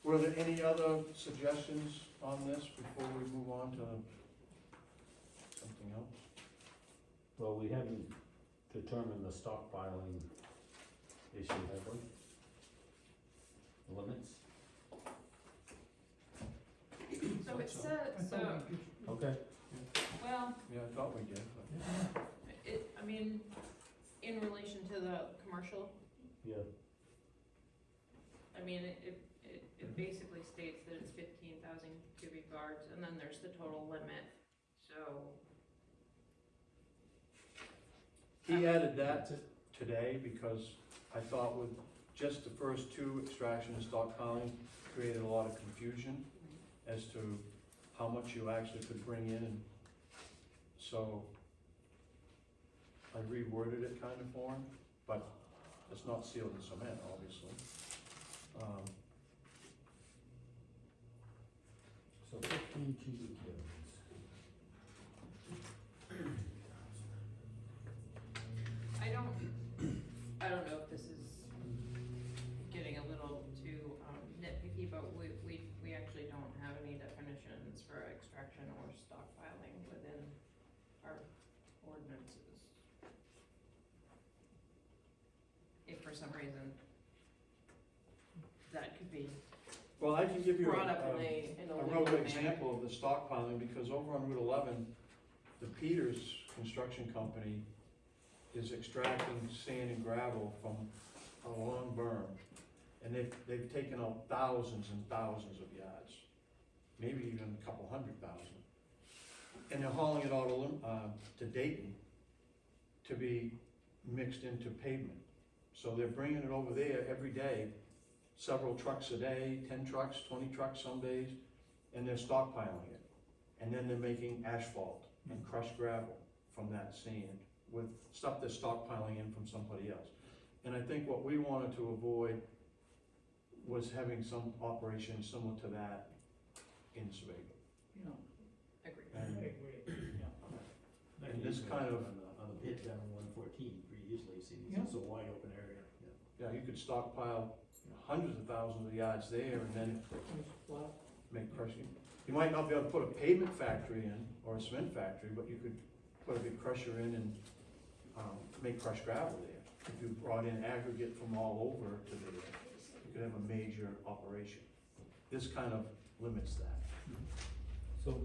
Were there any other suggestions on this before we move on to something else? Well, we haven't determined the stockpiling issue, have we? Limits? so it says, I thought we did. Okay. well, Yeah, I thought we did, but. I mean, in relation to the commercial, Yeah. I mean, it basically states that it's 15,000 cubic yards, and then there's the total limit, so. He added that today because I thought with just the first two, extraction and stockpiling, created a lot of confusion as to how much you actually could bring in, and so I reworded it kind of for him, but it's not sealed in cement, obviously. So 15 cubic yards. I don't know if this is getting a little too nitpicky, but we actually don't have any definitions for extraction or stockpiling within our ordinances. If for some reason that could be Well, I can give you brought up in a a real legal good manner. example of the stockpiling, because over on Route 11, the Peters Construction Company is extracting sand and gravel from a long berm. And they've taken out thousands and thousands of yards, maybe even a couple 100,000. And they're hauling it all to Dayton to be mixed into pavement. So they're bringing it over there every day, several trucks a day, 10 trucks, 20 trucks some days, and they're stockpiling it. And then they're making asphalt and crushed gravel from that sand with stuff they're stockpiling in from somebody else. And I think what we wanted to avoid was having some operation similar to that in Sebago. Yeah, Agreed. I And agree, yeah. And this kind of- On the pit down on 114, pretty easily, see, Yeah. it's a wide open area, yeah. yeah, you could stockpile hundreds of thousands of yards there and then It's flat. make crushing. You might not be able to put a pavement factory in, or a cement factory, but you could put a big crusher in and, make crushed gravel there. If you brought in aggregate from all over to there, you could have a major operation. This kind of limits that. So,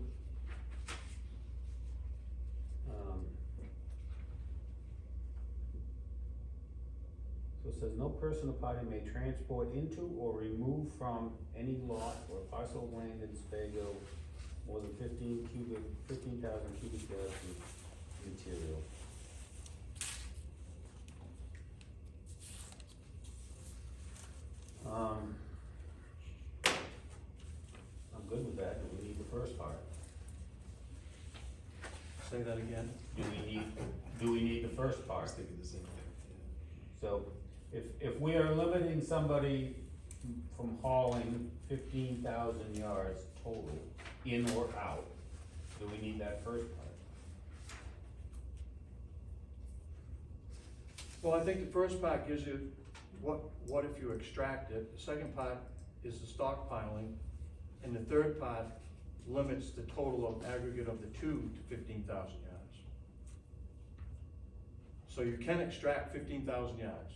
so it says, no person or party may transport into or remove from any lot or parcel of land in Sebago more than 15,000 cubic yards of material. I'm good with that, do we need the first part? Say that again? Do we need the first I part? was thinking the same thing, So, if we are limiting somebody from hauling 15,000 yards total, in or out, do we need that first part? Well, I think the first part gives you what if you extract it, the second part is the stockpiling, and the third part limits the total of aggregate of the two to 15,000 yards. So you can extract 15,000 yards,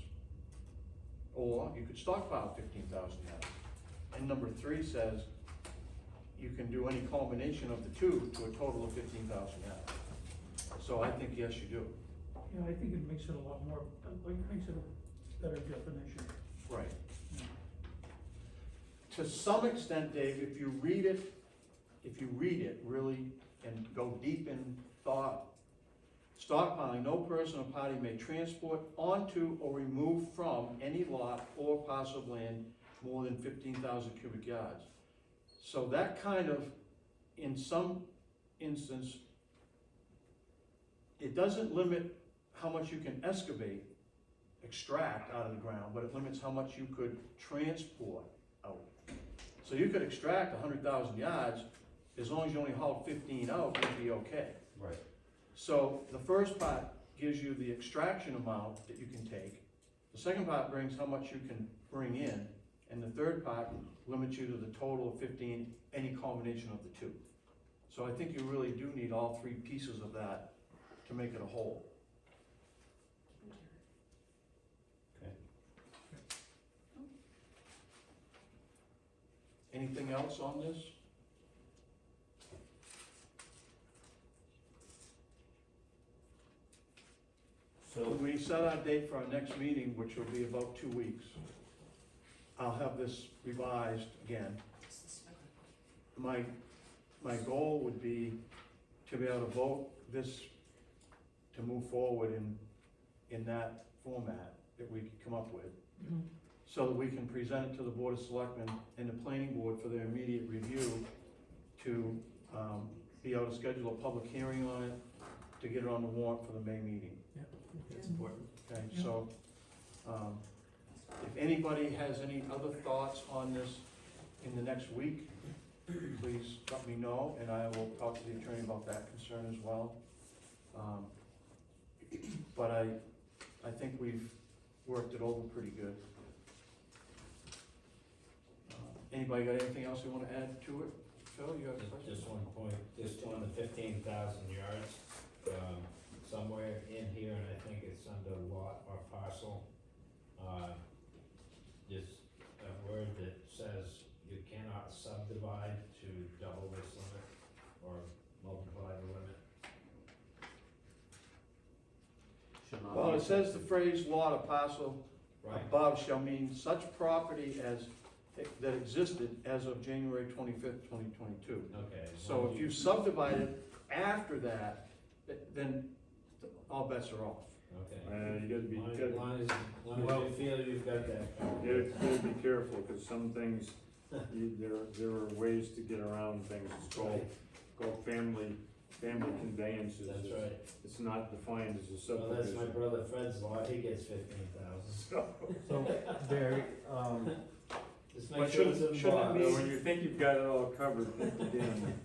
or you could stockpile 15,000 yards. And number 3 says you can do any combination of the two to a total of 15,000 yards. So I think yes, you do. Yeah, I think it makes it a lot more, makes it a better definition. Right. To some extent, Dave, if you read it really and go deep in thought, stockpiling, no person or party may transport onto or remove from any lot or parcel of land more than 15,000 cubic yards. So that kind of, in some instance, it doesn't limit how much you can extract out of the ground, but it limits how much you could transport out. So you could extract 100,000 yards, as long as you only haul 15 out, you'd be okay. Right. So the first part gives you the extraction amount that you can take. The second part brings how much you can bring in, and the third part limits you to the total of 15, any combination of the two. So I think you really do need all 3 pieces of that to make it a whole. Okay. Anything else on this? So, When we set our date for our next meeting, which will be about 2 weeks, I'll have this revised again. My goal would be to be able to vote this, to move forward in that format that we could come up with, so that we can present it to the Board of Selectmen and the Planning Board for their immediate review, to be able to schedule a public hearing on it, to get it on the warrant for the May meeting. yeah, I think that's important. Okay, Yeah. so, if anybody has any other thoughts on this in the next week, please let me know, and I will talk to the attorney about that concern as well. But I think we've worked it over pretty good. Anybody got anything else you wanna add to it? Phil, you have a question? Just one point, just on the 15,000 yards, somewhere in here, and I think it's under lot or parcel, just a word that says you cannot subdivide to double this limit or multiply the limit. should not Well, be- it says the phrase lot or parcel Right. above shall mean such property that existed as of January 25th, 2022. Okay. as So long if as you subdivide it after that, then all bets are off. Okay. You gotta be, As long as you feel you've got that covered. you gotta be careful, cause some things, there are ways to get around things, it's called family conveyances. That's right. It's not defined as a Well, that's my subdivision. brother Fred's lot, he gets 15,000. So, Barry, Just But make sure it's in the shouldn't it box. be- When you think you've got it all covered, think again.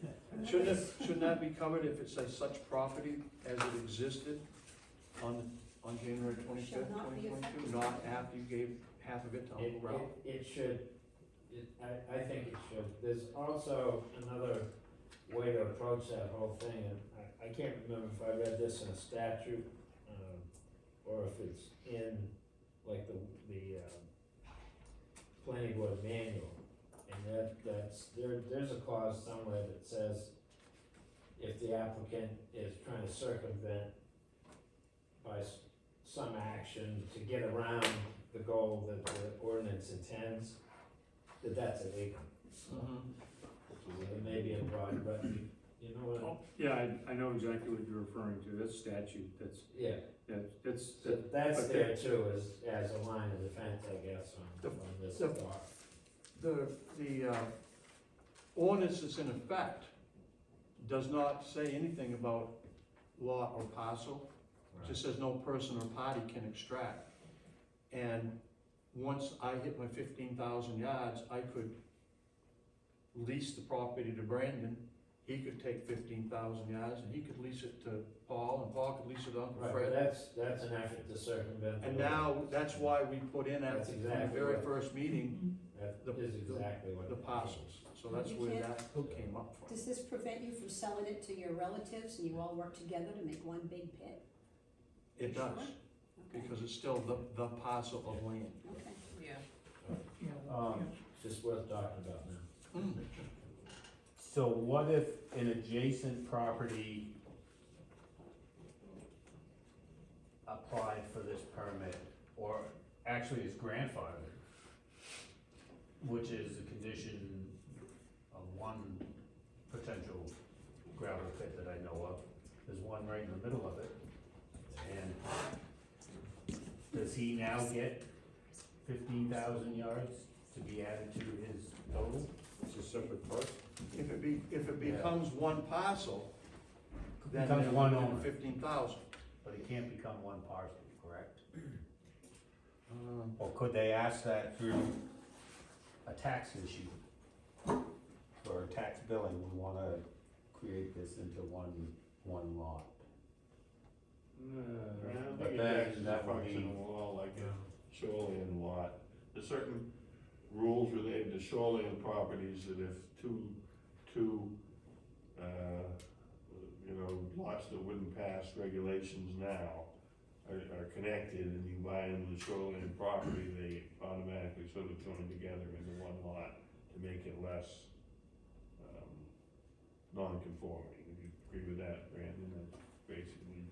Shouldn't that be covered if it says such property as it existed on January 25th, Shall not be 2022? Not after you gave half of it to Uncle Ralph? It should, I think it should. There's also another way to approach that whole thing, and I can't remember if I read this in a statute, or if it's in, like, the planning board manual. And there's a clause somewhere that says if the applicant is trying to circumvent by some action to get around the goal that the ordinance intends, that's illegal. It may be a broad, but you know what? Yeah, I know exactly what you're referring to, that's statute, that's, Yeah, that's, so that's but there too, as a line of defense, I guess, on this the- thought. The ordinance that's in effect does not say anything about lot or parcel. It just says no person or party can extract. And once I hit my 15,000 yards, I could lease the property to Brandon. He could take 15,000 yards and he could lease it to Paul, and Paul could lease it to Uncle Right, Fred. but that's an effort to circumvent. the And law. now, that's why we put in at That's the exactly very what- first meeting, That the- is exactly what. the parcels. So that's You where can't- that came up from. Does this prevent you from selling it to your relatives and you all work together to make one big pit? It does, Okay, because it's still the parcel of land. okay. Yeah. Yeah, Um, Just worth talking about now. So what if an adjacent property applied for this permit, or actually is grandfathered, which is a condition of one potential gravel pit that I know of, there's one right in the middle of it, and does he now get 15,000 yards to be added to his total? it's a separate parcel. If it becomes one parcel, then Becomes they're one within owner. 15,000. But it can't become one parcel, correct? Or could they ask that through a tax issue? For tax billing, we wanna create this into one lot. I don't But think then it is that a would be- functional law like a shoreline lot. There's certain rules related to shoreline properties that if two, lots that wouldn't pass regulations now are connected and you buy into the shoreline property, they automatically sort of join together into one lot to make it less, non-conforming. Would you agree with that, Brandon? That's basically.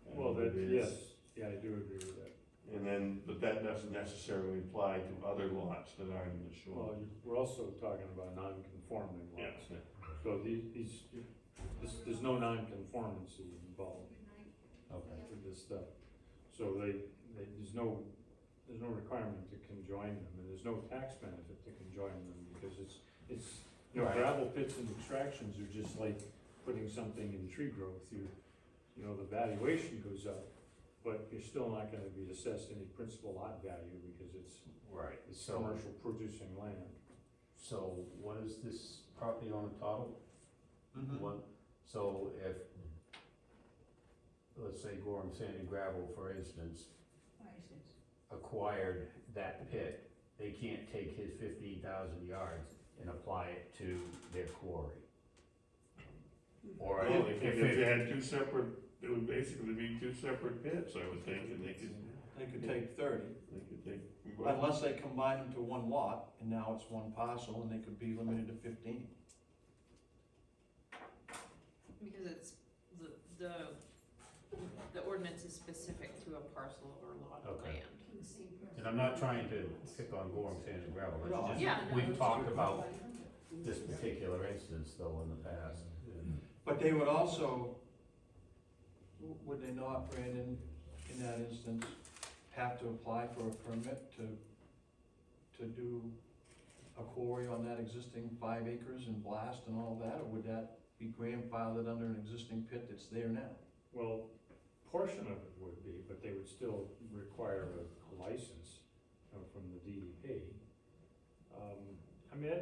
Well, what that, it is. yes, yeah, I do agree with that. And then, but that doesn't necessarily apply to other lots that aren't in the shore. Well, we're also talking about non-conforming lots. Yes. So there's no non-conformancy involved Okay. with this stuff. So there's no requirement to conjoin them, and there's no tax benefit to conjoin them, because it's, Right. gravel pits and extractions are just like putting something in tree growth. The valuation goes up, but you're still not gonna be assessed any principal lot value, because it's Right, so, commercial producing land. so what is this property owner total? One, so if, let's say Gorham Sand and Gravel, for instance, acquired that pit, they can't take his 15,000 yards and apply it to their quarry. Or Well, if if it, you had two separate, it would basically be two separate pits, I would think, and they They could take 30, could take. unless they combine into one lot, and now it's one parcel, and they could be limited to 15. Because it's, the ordinance is specific to a parcel or lot of Okay. land. and I'm not trying to pick on Gorham Sand and Gravel, it's just, Yeah, no, we've that's talked true. about this particular instance though in the past. But they would also, would they not, Brandon, in that instance, have to apply for a permit to do a quarry on that existing 5 acres and blast and all that, or would that be grandfathered under an existing pit that's there now? Well, portion of it would be, but they would still require a license from the DEP. I'm gonna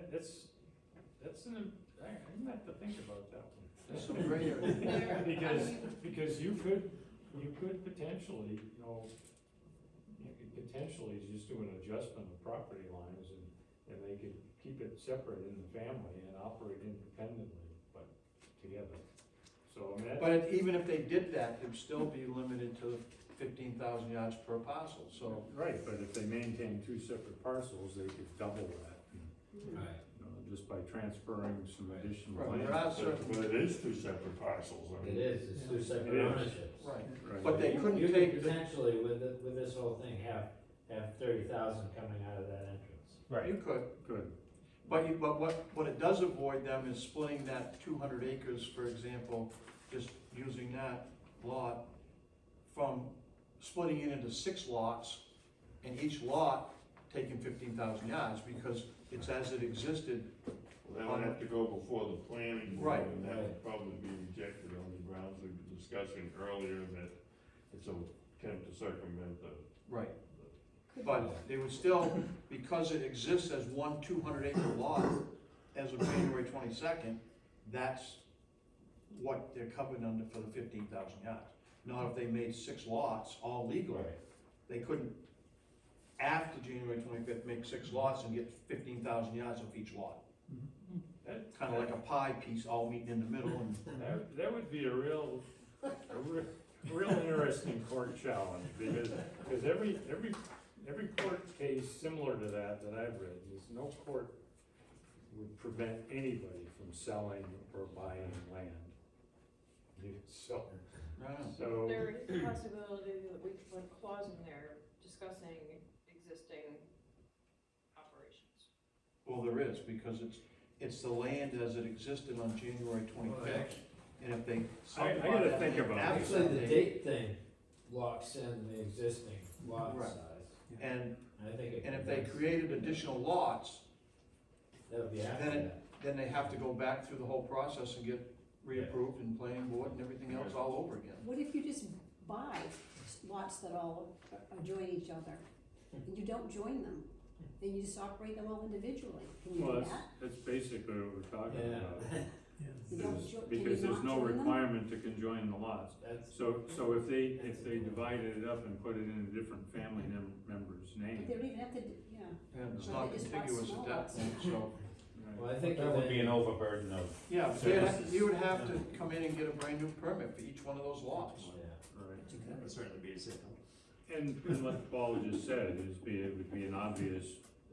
have to think about that one. There's some gray area. Because you could potentially, you could potentially just do an adjustment of property lines and they could keep it separate in the family and operate independently, but together. So, I mean, But even if they did that, they'd still be limited to 15,000 yards per parcel, so. right, but if they maintain two separate parcels, they could double that, Right. you know, just by transferring some additional Right, land. there are certain, But it is two separate parcels, I It mean. is, it's two separate It is. ownerships. right, Right. but they couldn't You could take the, potentially, with this whole thing, have 30,000 coming out of that entrance. you could, Good, but what it does avoid them is splitting that 200 acres, for example, just using that lot, from splitting it into 6 lots, and each lot taking 15,000 yards, because it's as it existed. That would have to go before the planning board, Right. and that would probably be rejected on the grounds we were discussing earlier, that it's an attempt to circumvent the. Right. But they would still, because it exists as one 200-acre lot as of January 22nd, that's what they're covered under for the 15,000 yards. Not if they made 6 lots, all legal. They couldn't, after January 25th, make 6 lots and get 15,000 yards of each lot. Kind of like a pie piece, all meeting in the middle, and that would be a real interesting court challenge, because every court case similar to that I've read, is no court would prevent anybody from selling or buying land. So, I don't know. so, There is a possibility that we could put a clause in there discussing existing operations. Well, there is, because it's the land as it existed on January 25th. And if they I subdivide gotta that think land about after Actually, that the date, date thing locks in the existing lot Right. size. and I think it. if they created additional lots, That would be after then that. then they have to go back through the whole process and get reapproved and planning board and everything else all over again. What if you just buy lots that all adjoin each other, and you don't join them, and you just operate them all individually? Can you well, do that? that's basically what we're talking Yeah. about. You don't Is- can Because you there's not no join them? requirement to conjoin the lots. That's, So if they divided it up and put it in a different family member's But name. they don't even have to, yeah. And it's Well, not they just want contiguous small at that lots. point, so, well, I think That would be an overburden of, yeah, but you would have to come in and get a brand new permit for each one of those lots. Yeah. Right. That would certainly be a signal. And what Paul just said it would be an obvious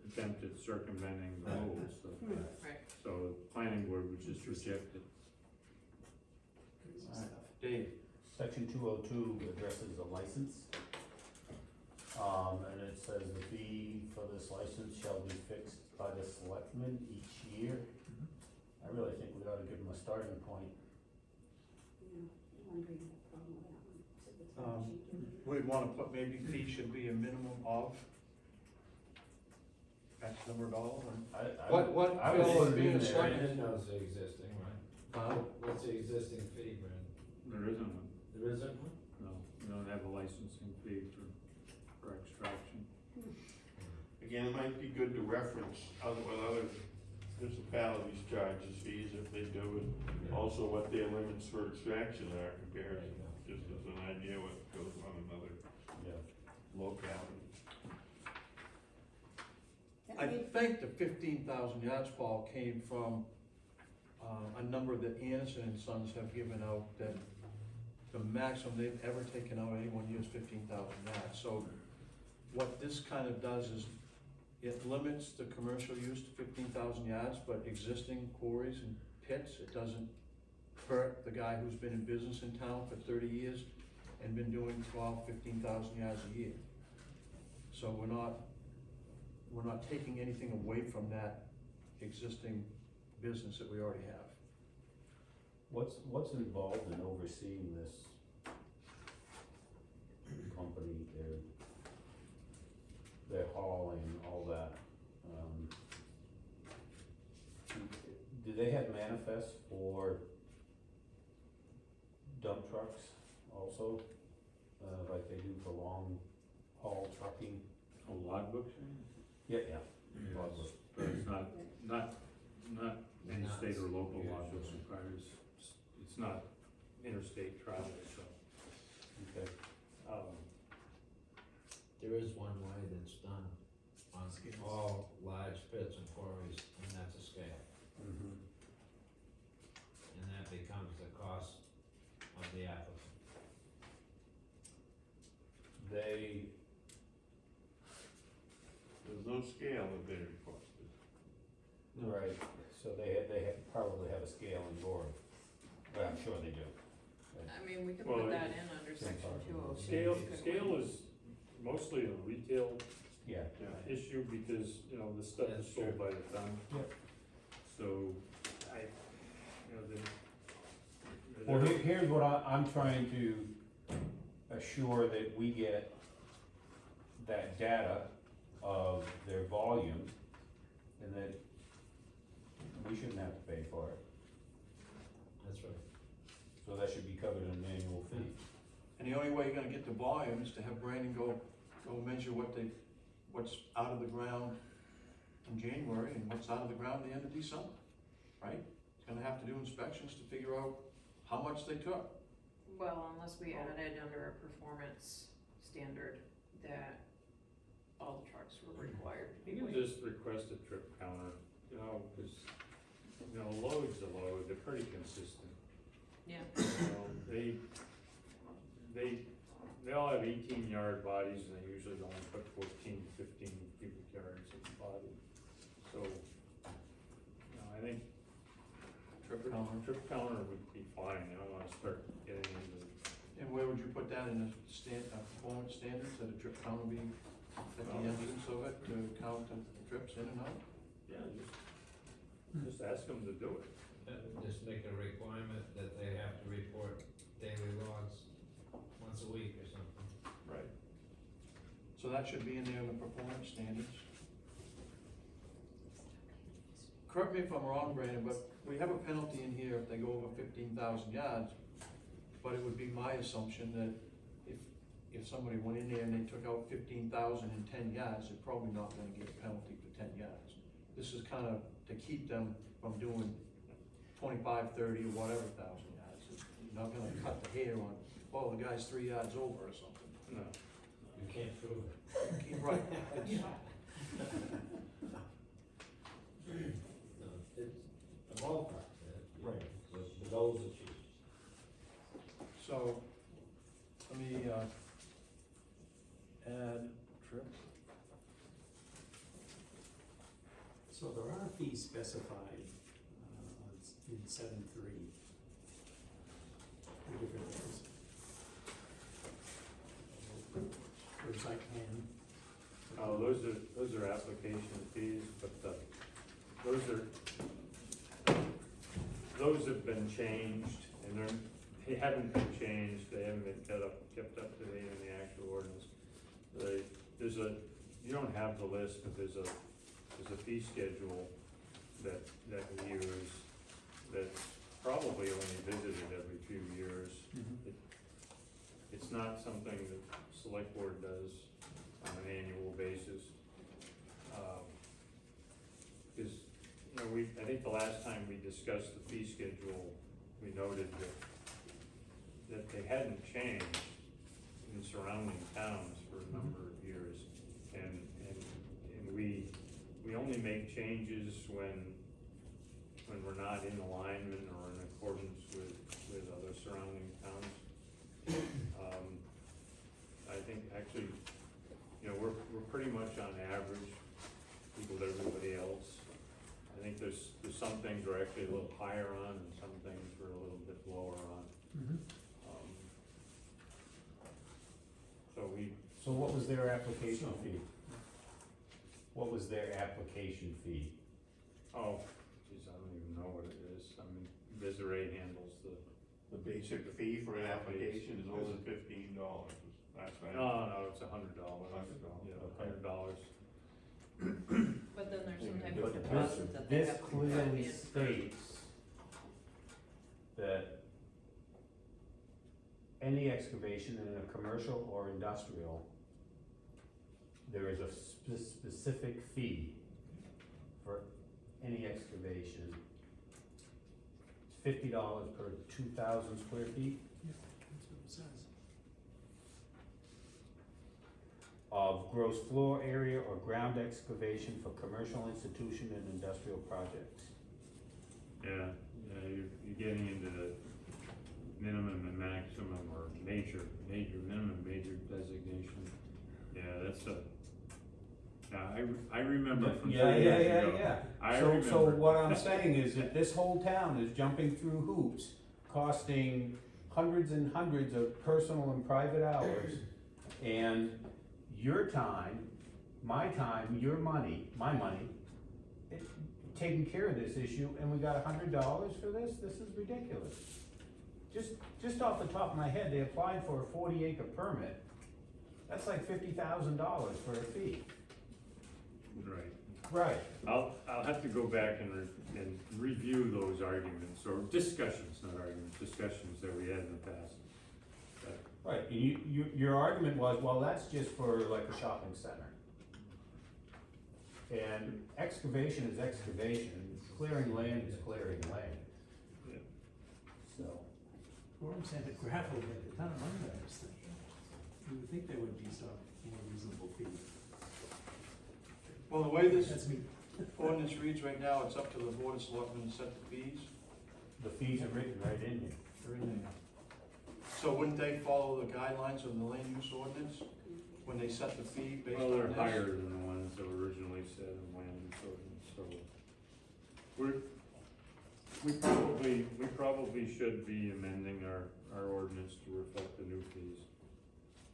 attempt at circumventing the rules. Right. So the planning board would just reject it. Dave, section 202 addresses a license. And it says the fee for this license shall be fixed by the selectmen each year. I really think we ought to give them a starting point. Yeah, I don't agree with that problem with that one. So it's not cheap. we'd wanna put, maybe fee should be a minimum of X number of dollars, and what, I would Phil, put it being in a there. select- Brandon knows the existing, right? What's the existing fee, Brandon? There isn't one, There isn't one? no. We don't have a licensing fee for extraction. Again, it might be good to reference what other municipalities charges fees if they do, and also what their limits for extraction are compared, just as an idea what goes on in other Yeah. localities. I think the 15,000 yards, Paul, came from, a number that Anderson and Sons have given out, that the maximum they've ever taken out any one year is 15,000 yards. So what this kind of does is it limits the commercial use to 15,000 yards, but existing quarries and pits, it doesn't hurt the guy who's been in business in town for 30 years and been doing 12, 15,000 yards a year. So we're not taking anything away from that existing business that we already have. What's involved in overseeing this company, their hauling, all that? Do they have manifests for dump trucks also, like they do for long haul trucking? A logbook, Yeah. but it's not any state or local law that requires, it's not interstate travel, so. Okay. There is one way that's done on Scales. all large pits and quarries, and that's a scale. Mhm. And that becomes the cost of the applicant. They, There's no scale that they requested. right, so they probably have a scale and board, but I'm sure they do. I mean, we could Well, put that in under section part of 206. Scale, couldn't we? scale is mostly a retail Yeah, Yeah. issue because, you know, the stuff is That's sold true. by the ton. Yep. So, you know, well, here's what I'm trying to assure that we get that data of their volume, and that we shouldn't have to pay for it, That's right. so that should be covered in an annual fee. And the only way you're gonna get the volume is to have Brandon go measure what's out of the ground in January and what's out of the ground at the end of December, right? He's gonna have to do inspections to figure out how much they took. Well, unless we added under a performance standard that all the trucks were required to be you can weighed. just request a trip counter, you know, cause, you know, load's a load, they're pretty consistent. Yeah, You know, they all have 18-yard bodies and they usually only put 14 to 15 cubic yards in the body. So, you know, I think trip counter would be fine, I don't wanna start getting into, And where would you put that in the performance standards, that a trip counter be at the entrance of it to count the trips in and out? yeah, just ask them to do it. Just make a requirement that they have to report daily logs once a week or something. Right. So that should be in there in the performance standards. Correct me if I'm wrong, Brandon, but we have a penalty in here if they go over 15,000 yards. But it would be my assumption that if somebody went in there and they took out 15,000 in 10 yards, they're probably not gonna get a penalty for 10 yards. This is kind of to keep them from doing 25, 30, or whatever thousand yards. You're not gonna cut the hair on, oh, the guy's 3 yards over or something. No. You can't prove it. Keep right. It's- No, it's a ballpark, Right. the goals achieved. So, let me, add trip. So there are fees specified, in 7.3. For different things. For site plan. Oh, those are application fees, but those have been changed, and they haven't been changed, they haven't been kept up to date in the actual ordinance. You don't have the list, but there's a fee schedule that we use, that's probably only visited every few years. It's not something that select board does on an annual basis. Because, you know, I think the last time we discussed the fee schedule, we noted that they hadn't changed in surrounding towns for a number of years. And we only make changes when we're not in alignment or in accordance with other surrounding towns. I think actually, you know, we're pretty much on average equal to everybody else. I think there's some things we're actually a little higher on and some things we're a little bit lower on. So what was their application fee? What was their application fee? Oh, geez, I don't even know what it is. I mean, Desiree handles The basic fee for an application is only $15, that's right. no, it's $100. $100. Yeah, $100. but then there's some type But of deposit that they this have to put clearly in. states that any excavation in a commercial or industrial, there is a specific fee for any excavation. It's $50 per 2,000 square feet. Yeah, that's what it says. of gross floor area or ground excavation for commercial, institution, and industrial projects. Yeah, you're getting into the minimum and maximum or major designation. Yeah, that's I remember from 3 years ago. I So remember. what I'm saying is that this whole town is jumping through hoops, costing hundreds and hundreds of personal and private hours, and your time, my time, your money, my money, taking care of this issue, and we got $100 for this? This is ridiculous. Just off the top of my head, they applied for a 40-acre permit. That's like $50,000 for a fee. Right. Right. I'll have to go back and review those arguments, or discussions, not arguments, discussions that we had in the past. Right, and your argument was, well, that's just for like a shopping center. And excavation is excavation, clearing land is clearing land. Yeah. So, Or I'm saying the gravel, like the town of money on this thing. You would think there would be some more reasonable fee. Well, the way this That's me. ordinance reads right now, it's up to the board of selectmen to set the fees. the fees are written right in here. They're in there. So wouldn't they follow the guidelines of the land use ordinance when they set the fee based on Well, this? they're higher than the ones that were originally set in land use ordinance, so we probably should be amending our ordinance to reflect the new fees.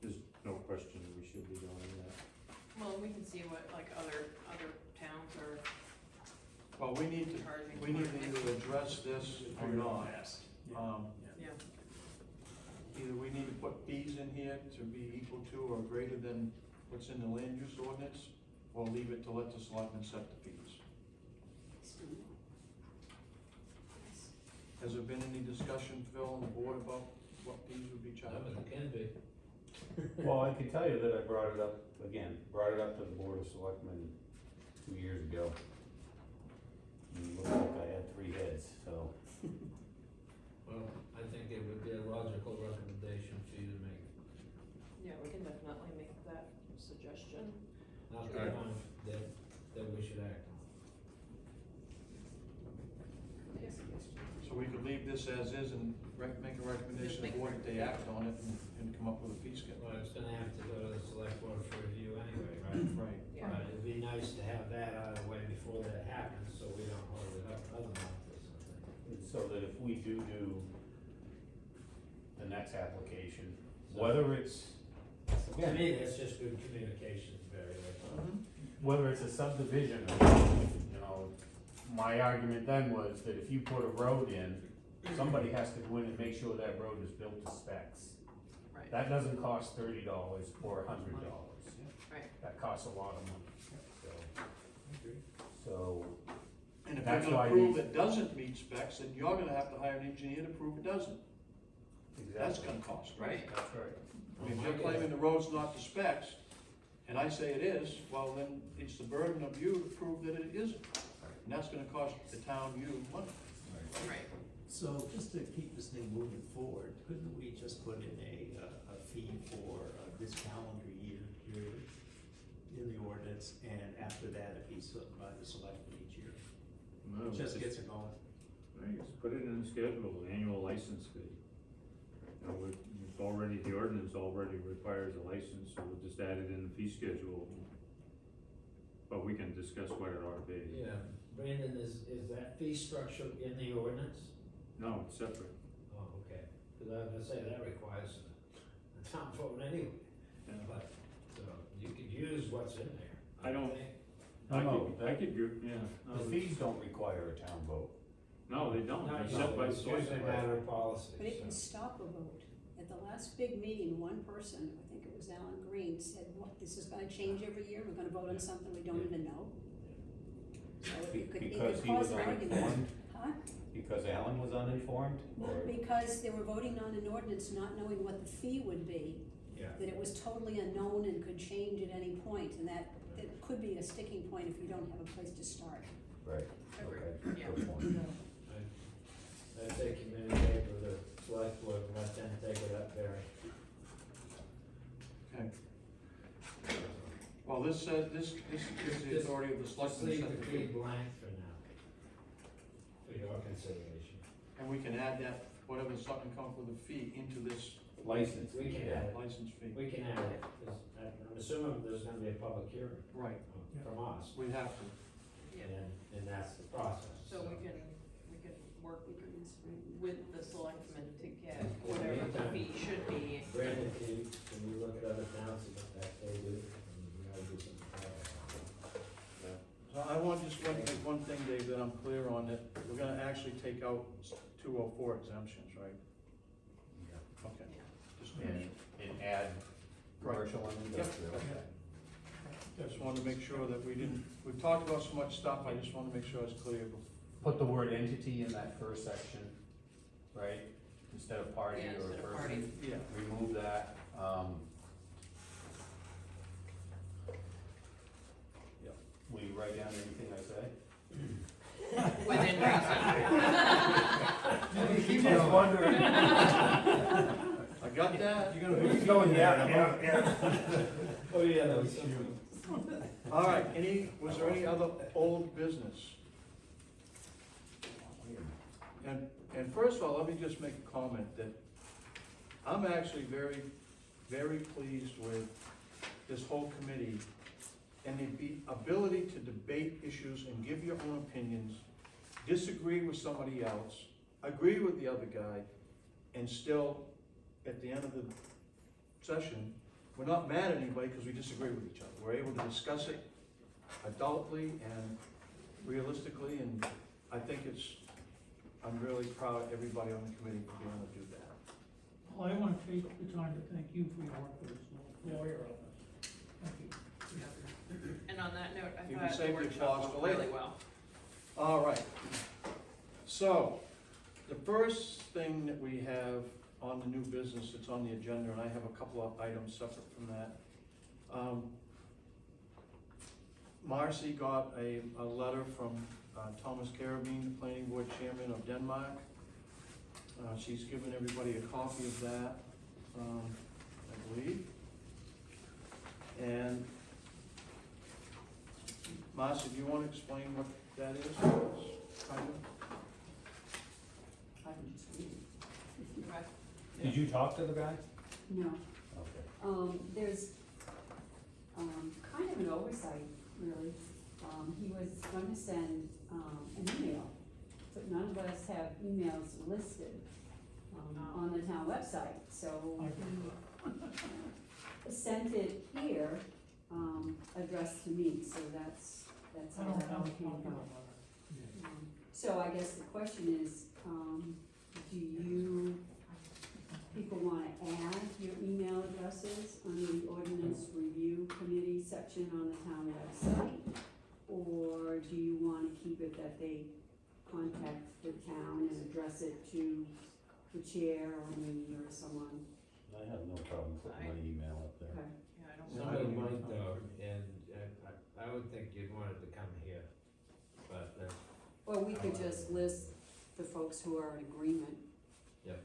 There's no question we should be doing that. Well, we can see what like other towns are Well, we need to charging. either address this or not. Fast. Yeah. Yeah, Either we need to put fees in here to be equal to or greater than what's in the land use ordinance, or leave it to let the selectmen set the fees. Has there been any discussion, Phil, on the board about what fees would be charged? Can be. Well, I can tell you that I brought it up to the Board of Selectmen 2 years ago. And it looked like I had 3 heads, so. Well, I think it would be a logical recommendation for you to make. yeah, we can definitely make that suggestion. Not Sure. the one that we should act on. So we could leave this as is and make a recommendation to the board that they act on it and come up with a fee schedule. Well, it's gonna have to go to the select board for review anyway, right? Right. Yeah. But it'd be nice to have that out of the way before that happens, so we don't hold it up another month or something. So that if we do the next application, whether it's, To again, me, that's just good communications, Barry, that's all. whether it's a subdivision or, you know, my argument then was that if you put a road in, somebody has to go in and make sure that road is built to specs. Right. That doesn't cost $30 or $100. Right. That costs a lot of money, so. And if That's you're why gonna prove these- it doesn't meet specs, then you're gonna have to hire an engineer to prove it doesn't. That's gonna cost, right? That's right. I mean, if you're claiming the road's not to specs, and I say it is, well, then it's the burden of you to prove that it isn't. And that's gonna cost the town, you, money. Right. So just to keep this thing moving forward, couldn't we just put in a fee for this calendar year period in the ordinance, and after that, it be set by the selectmen each year? No, Just gets it going. Right, just put it in the schedule, annual license fee. You know, the ordinance already requires a license, so we'll just add it in the fee schedule. But we can discuss what it ought to be. Yeah, Brandon, is that fee structure in the ordinance? No, it's separate. Oh, okay, cause I was gonna say, that requires a town vote anyway, Yeah. but, so, you could use what's in there. I don't- think. I could, yeah. The fees don't require a town vote. No, they don't, No, it's set by the it's just a select matter board. of policy, But it so. can stop a vote. At the last big meeting, one person, I think it was Alan Green, said, what, this is gonna change every year, we're gonna vote on something we don't even know? So it could Because he cause was an argument. uninformed, Huh? because Alan was uninformed, or? Because they were voting on an ordinance not knowing what the fee would be, Yeah. that it was totally unknown and could change at any point, and that it could be a sticking point if you don't have a place to start. Right, Agreed. okay, Yeah. good point. I say communicate with the select board, and let them take it up there. Okay. Well, this said, this gives the authority of the Just selectmen to leave set the the fee fee. blank for now, for your consideration. And we can add that, whatever the selectmen come up with a fee into this License. We can add it, license fee. we can add it, 'cause I'm assuming there's gonna be a public hearing Right, from us, we have to. and that's the process. So we can work with the selectmen to get whatever the fee should be. Brandon, can you look at other towns that they do, and we gotta do something about it. So I want just one thing, Dave, that I'm clear on, that we're gonna actually take out 204 exemptions, right? Okay. Just make And, sure. and add commercial and industrial. Just wanted to make sure that we've talked about so much stuff, I just wanna make sure it's clear. Put the word entity in that first section, right, instead of party Yeah, or instead of person. party. Yeah, Remove that, will you write down anything I say? Within reason. Keep just wondering. I got that. You're gonna be going, yeah. Oh, yeah, that was something. All right, was there any other old business? And first of all, let me just make a comment that I'm actually very, very pleased with this whole committee and the ability to debate issues and give your own opinions, disagree with somebody else, agree with the other guy, and still, at the end of the session, we're not mad at anybody because we disagree with each other. We're able to discuss it adultly and realistically, and I think I'm really proud of everybody on the committee for being able to do that. Well, I wanna take the time to thank you for your work for this lawyer on this. Thank you. And on that note, You I can thought save the your workshop applause went for later. really well. All right. So, the first thing that we have on the new business that's on the agenda, and I have a couple of items separate from that. Marcy got a letter from Thomas Carabine, the planning board chairman of Denmark. She's given everybody a copy of that, I believe. And Marcy, do you want to explain what that is? Kind of? I can just read it. Okay. Did you talk to the guy? No, Okay. there's, kind of an oversight, really. He was going to send, an email, but none of us have emails listed, on the town website, so he sent it here, addressed to me, so that's I how don't that have all a came copy of about. it. So I guess the question is, do you people wanna add your email addresses on the ordinance review committee section on the town website? Or do you wanna keep it that they contact the town and address it to the chair or me or someone? I have no problem putting my email up there. Okay, Yeah, I don't. No, Somebody I don't might know. though, and I would think you'd want it to come here, but that's, or we could just list the folks who are in agreement. Yep.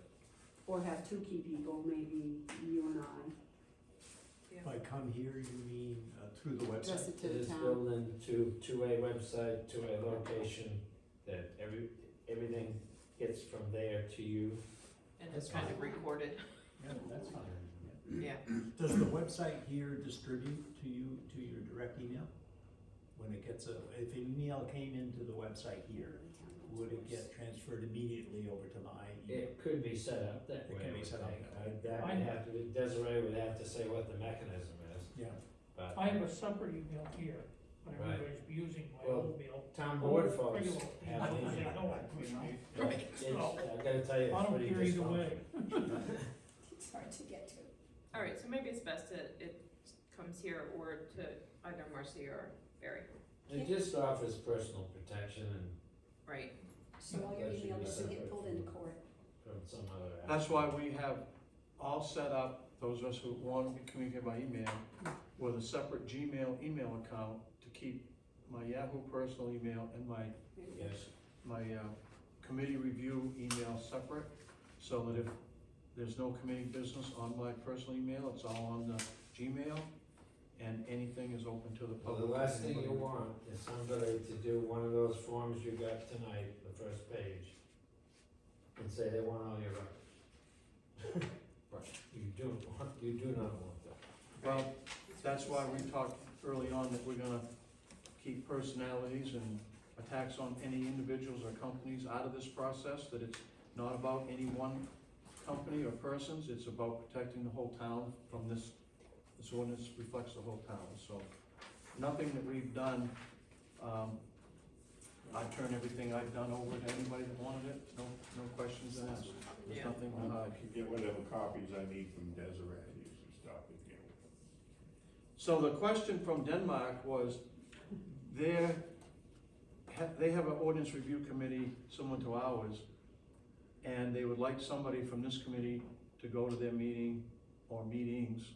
Or have two key people, maybe you and I, By come here, you mean, through the address website? it to it the is town. building to a website, to a location, that everything gets from there to you. And it's kind of recorded, Yeah, that's fine. yeah. Does the website here distribute to you, to your direct email? When it gets if an email came into the website here, would it get transferred immediately over to my email? It could be set up that It way, can I be would set up think. that That would have to, Desiree would have to say what the mechanism is, Yeah. but I have a separate email here, but Right. everybody's using my Well, old mail. town board folks Regular have an email, they email. know it, you know? Right. It's, I gotta tell you, I it's don't pretty care either way. dysfunctional. It's hard to get to. All right, so maybe it's best that it comes here or to either Marcy or Barry, It just offers personal protection and right? So all your email doesn't get pulled into court. from some other. That's why action. we have all set up, those of us who want to communicate by email, with a separate Gmail email account to keep my Yahoo personal email and Yes, my committee review email separate, so that if there's no committee business on my personal email, it's all on the Gmail, and anything is open to the Well, public. the last thing you want is somebody to do one of those forms you got tonight, the first page, and say they want all your records. You do not want that. Well, that's why we talked early on that we're gonna keep personalities and attacks on any individuals or companies out of this process, that it's not about any one company or persons, it's about protecting the whole town from this ordinance reflects the whole town, so nothing that we've done, I turn everything I've done over to anybody that wanted it, no questions asked. There's Yeah. nothing, I can get whatever copies I need from Deseret and stuff in here. So the question from Denmark was, they have an ordinance review committee similar to ours, and they would like somebody from this committee to go to their meeting or meetings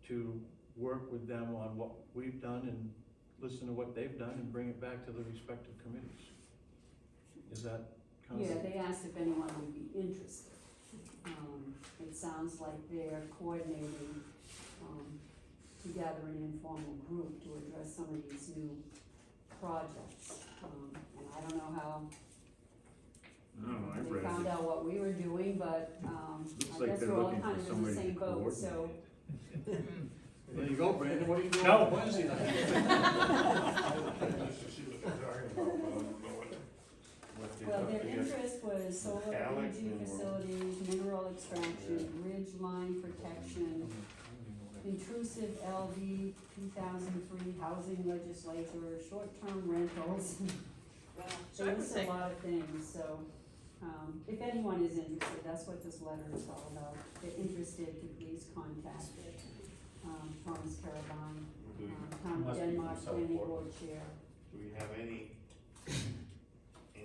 to work with them on what we've done and listen to what they've done and bring it back to the respective committees. Is that kind of? Yeah, they asked if anyone would be interested. It sounds like they're coordinating, to gather an informal group to address some of these new projects. And I don't know how they found out what we were doing, but, I guess we're all kind of in the same boat, so. There you go, Brandon, what are you doing No. on Wednesday night? Just to see what they're talking about, but I don't know what they're Well, their talking about. interest was solar Metallic energy and- facilities, mineral extraction, ridge line protection, intrusive LD 2003 housing legislature, short-term rentals. So They I would list say, a lot of things, so, if anyone is interested, that's what this letter is all about. If they're interested, to please contact Thomas Carabine, Do Town of Must be Denmark from Planning Southport. Board Chair. we have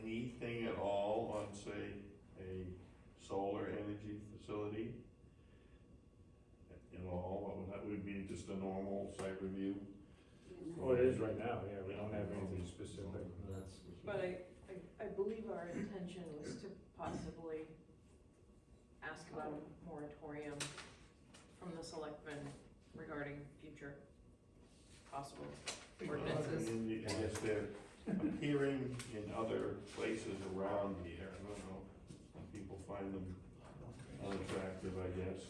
anything at all on, say, a solar energy facility? At all, that would be just a normal site review? Well, it is right now, yeah, we don't have anything specific. but I believe our intention was to possibly ask about a moratorium from the selectmen regarding future possible ordinances. And I guess they're appearing in other places around here, I don't know, some people find them unattractive, I guess.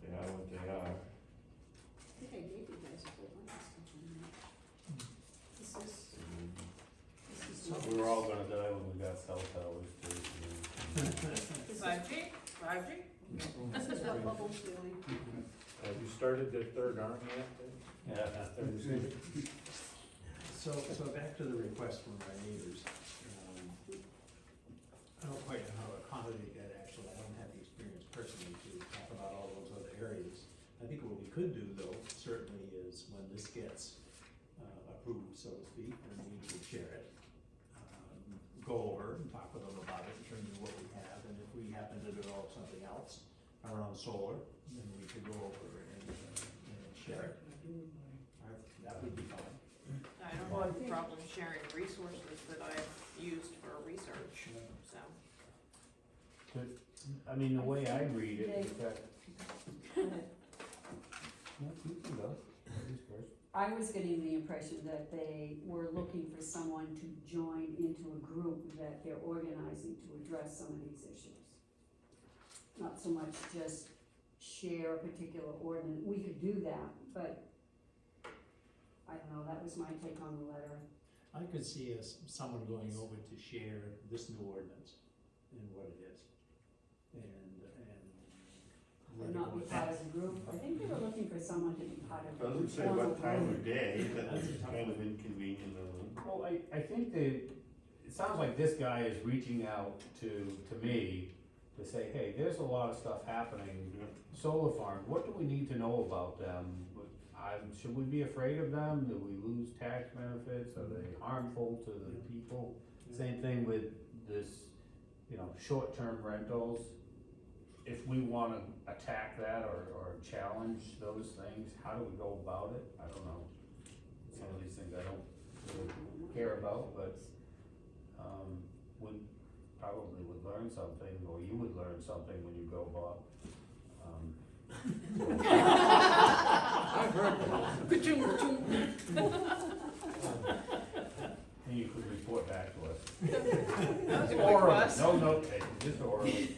They are what they are. I think I gave you guys a whole bunch of stuff on that. This is We were all gonna die when we got cell towers too. 5G, 5G? This is what Bubble's doing. Have you started the third arm yet? Yeah. So back to the request from our neighbors. I don't quite know how to accommodate that, actually, I don't have the experience personally to talk about all those other areas. I think what we could do, though, certainly is when this gets approved, so to speak, and we could share it, go over and talk with them about it in terms of what we have, and if we happen to develop something else around solar, then we could go over and share it. That would be fine. I don't have a problem sharing resources that I've used for research, so. I mean, the way I read it is that. You can go. Ladies first. I was getting the impression that they were looking for someone to join into a group that they're organizing to address some of these issues. Not so much just share a particular ordinance, we could do that, but I don't know, that was my take on the letter. I could see someone going over to share this new ordinance and what it is. Would not be part of the group, I think they were looking for someone to be part of the Doesn't say formal what time group. of day, that's kind of inconvenient of them. Well, I think it sounds like this guy is reaching out to me to say, hey, there's a lot of stuff happening. Solar farms, what do we need to know about them? Should we be afraid of them? Do we lose tax benefits? Are they harmful to the people? Same thing with this, short-term rentals. If we wanna attack that or challenge those things, how do we go about it? I don't know. Some of these things I don't really care about, but, we probably would learn something, or you would learn something when you go, Bob. I've heard that. And you could report back to us. That was a quick Orally, bus. no note taking, just orally.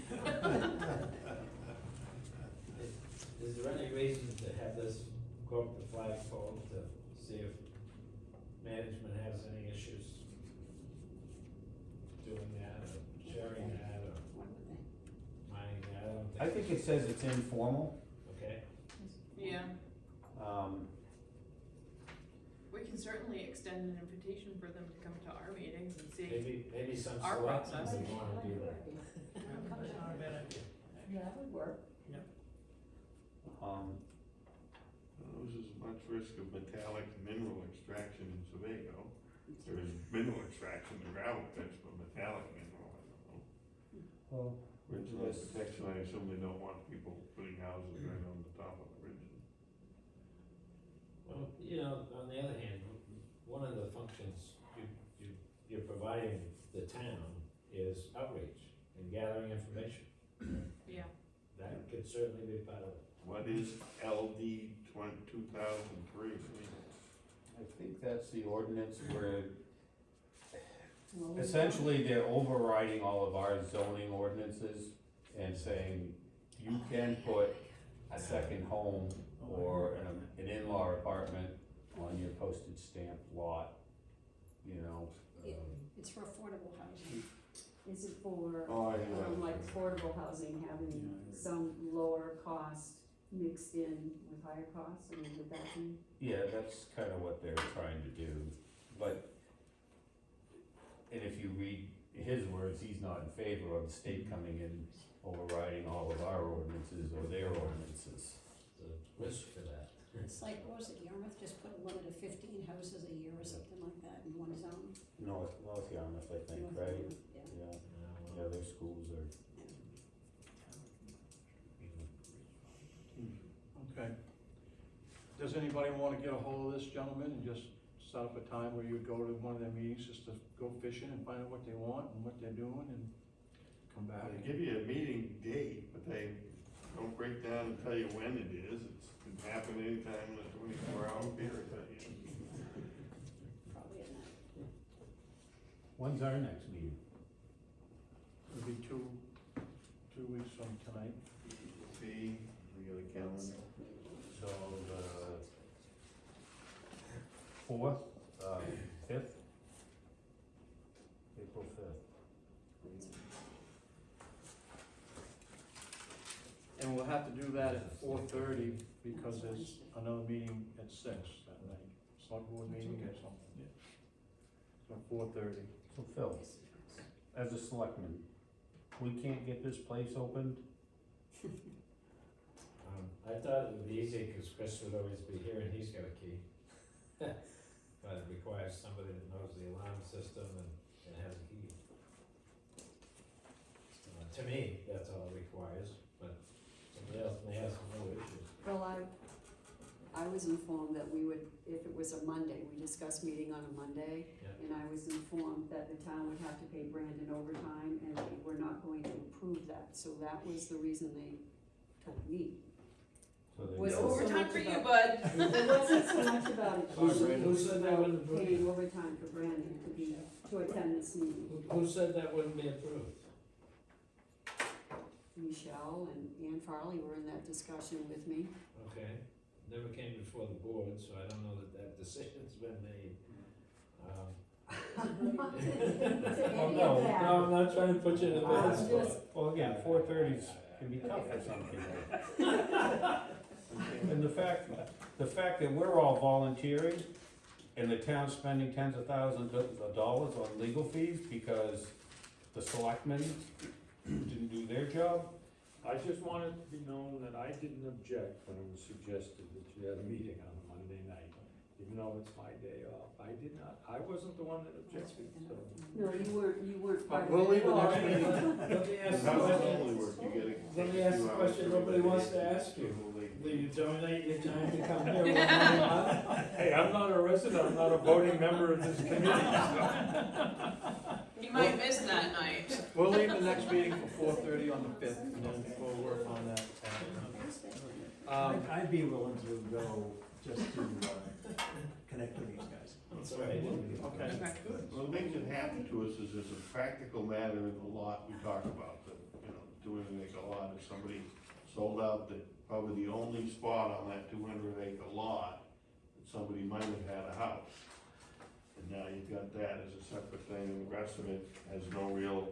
Is there any reason to have this go up the flagpole to see if management has any issues doing that, or sharing that, or mining that? I don't I think it says it's informal. Okay, Yeah, Um, we can certainly extend an invitation for them to come to our meetings and see. maybe some Our selectmen process. would wanna do that. That's not a bad idea. Yeah, that would work. um, There's as much risk of metallic mineral extraction in Sebago. There is mineral extraction in gravel pits, but metallic mineral, I don't know. well, Original protection, I assume they don't want people putting houses right on the top of the ridge. Well, you know, on the other hand, one of the functions you're providing the town is outreach and gathering information. Yeah, That could certainly be part of it. What is LD 2003? I think that's the ordinance where Well, essentially they're overriding all of our zoning ordinances and saying you can put a second home or an in-law apartment on your postage stamp lot, you know. It's for affordable housing. Is it for, Oh, I know. like affordable housing having some lower cost mixed in with higher costs, I mean, would that be? Yeah, that's kind of what they're trying to do, but, and if you read his words, he's not in favor of the state coming in overriding all of our ordinances or their ordinances. The risk for that. It's like, what was it, Yarmouth just put a limit of 15 houses a year or something like that in one zone? North Yarmouth, I think, North right? Yarmouth, yeah. Yeah, Well, yeah, their schools are. Okay. Does anybody wanna get a hold of this gentleman and just set up a time where you go to one of their meetings, just to go fishing and find out what they want and what they're doing and come back? They give you a meeting date, but they don't break down and tell you when it is. It can happen anytime in a 24-hour period. Probably at night. When's our next meeting? It'll be two weeks from tonight. See, we got a calendar. So the fourth, fifth? April fifth. And we'll have to do that at 4:30 because there's another meeting at 6 that night, select board meeting or something. So 4:30. So Phil, as a selectman, we can't get this place opened? I thought it would be easy, cause Chris would always be here and he's got a key. But it requires somebody that knows the alarm system and has a key. To me, that's all it requires, but somebody else may have some other issues. Well, I was informed that we would, if it was a Monday, we discussed meeting on a Monday, Yeah. and I was informed that the town would have to pay Brandon overtime, and they were not going to approve that, so that was the reason they told me. So they Was know- over- overtime for you, bud. It wasn't so much about it, Who it said- who said that was wouldn't approve? paying overtime for Brandon to attend this meeting. Who said that wouldn't be approved? Michelle and Ann Farley were in that discussion with me. Okay, never came before the board, so I don't know that decision's been made. To Oh, any no, of that. No, I'm not trying to put you in a bad I'm spot. just- Well, again, 4:30's can be tough for some people. And the fact that we're all volunteering and the town's spending tens of thousands of dollars on legal fees because the selectmen didn't do their job. I just wanted to be known that I didn't object when it was suggested that you had a meeting on a Monday night, even though it's my day off. I wasn't the one that objected, so. No, you weren't part of We'll it leave at the all. next meeting. Let me ask How you a does it question. normally work? You get a. Let me take a ask few a hours question to nobody wants to everybody. ask you. People, Will you donate your time to come here one month? Hey, I'm not a resident, I'm not a voting member of this committee. You might miss that night. We'll leave the next meeting for 4:30 on the 5th, and then we'll work on that. I'd be willing to go just to connect with the Okay, Okay. good. Well, the things that happen to us is as a practical matter in the lot we talk about, that, you know, 200 acre lot, if somebody sold out the, probably the only spot on that 200 acre lot, that somebody might have had a house. And now you've got that as a separate thing, and the rest of it has no real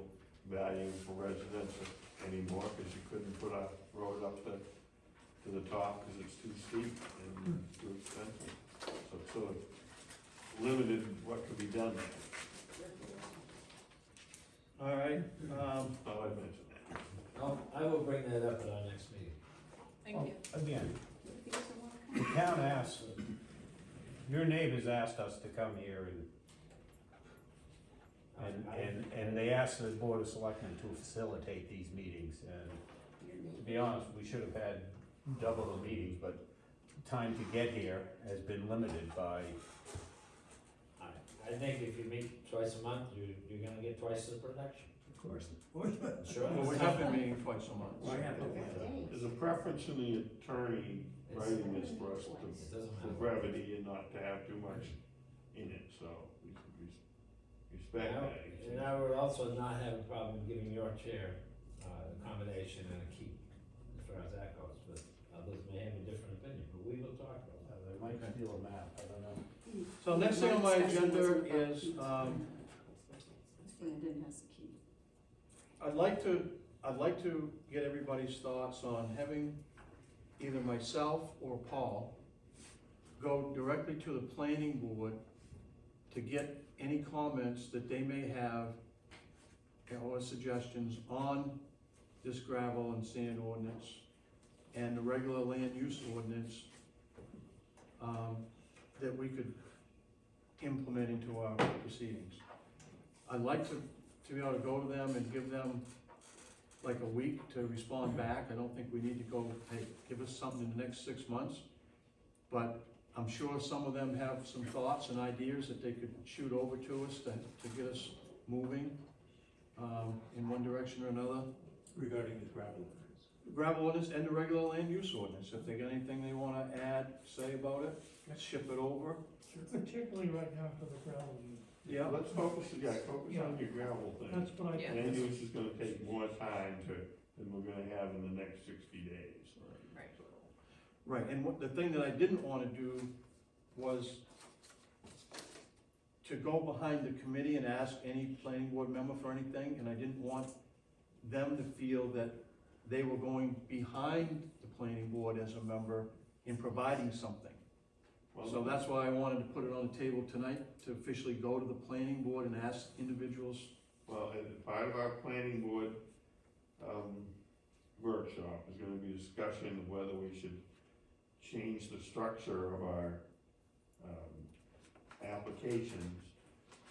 value for residential anymore, because you couldn't put a road up to the top, because it's too steep and too expensive. So it's sort of limited what could be done there. All right, Thought I'd mention that. I will bring that up at our next meeting. Thank you. Again, the town asked, your neighbors asked us to come here and they asked the Board of Selectmen to facilitate these meetings, and to be honest, we should have had double the meetings, but time to get here has been limited by, I think if you meet twice a month, you're gonna get twice the production. Of course. Sure. well, we have been meeting twice a month. Why have There's a preference in the attorney writing this for us It to, doesn't for matter. brevity and not to have too much in it, so we respect that. And I would also not have a problem giving your chair accommodation and a key, as far as that goes, but others may have a different opinion, but we will talk about that. they might steal a map, I don't know. So next thing on my agenda is, Brandon has the key. I'd like to get everybody's thoughts on having either myself or Paul go directly to the planning board to get any comments that they may have or suggestions on this gravel and sand ordinance and the regular land use ordinance that we could implement into our proceedings. I'd like to be able to go to them and give them like a week to respond back. I don't think we need to go, hey, give us something in the next 6 months. But I'm sure some of them have some thoughts and ideas that they could shoot over to us to get us moving in one direction or another. Regarding the gravel. Gravel ordinance and the regular land use ordinance. If they got anything they wanna add, say about it, let's ship it over. Particularly right now for the gravel use. Yeah, Let's focus on your gravel thing. That's what I. Yeah. Land use is gonna take more time than we're gonna have in the next 60 days. Right. So, right, and the thing that I didn't wanna do was to go behind the committee and ask any planning board member for anything, and I didn't want them to feel that they were going behind the planning board as a member in providing something. well, So that's why I wanted to put it on the table tonight, to officially go to the planning board and ask individuals. Well, as part of our planning board, workshop is gonna be a discussion of whether we should change the structure of our, applications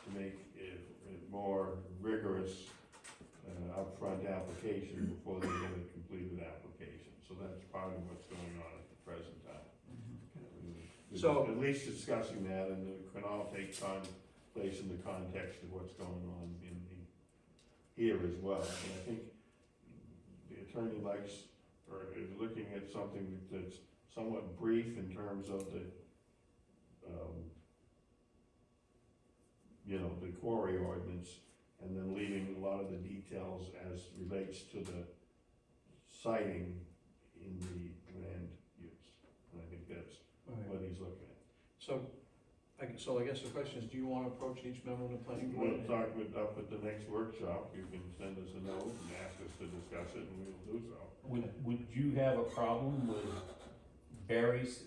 to make it more rigorous, upfront application before they get a completed application. So that's part of what's going on at the present time. We're So- at least discussing that, and it can all take place in the context of what's going on here as well. And I think the attorney likes, or is looking at something that's somewhat brief in terms of the, the quarry ordinance, and then leaving a lot of the details as relates to the siting in the land use. And I think that's what he's looking at. So I guess the question is, do you want to approach each member of the planning board? We'll talk up at the next workshop, you can send us a note and ask us to discuss it, and we will do so. would you have a problem with Barry's,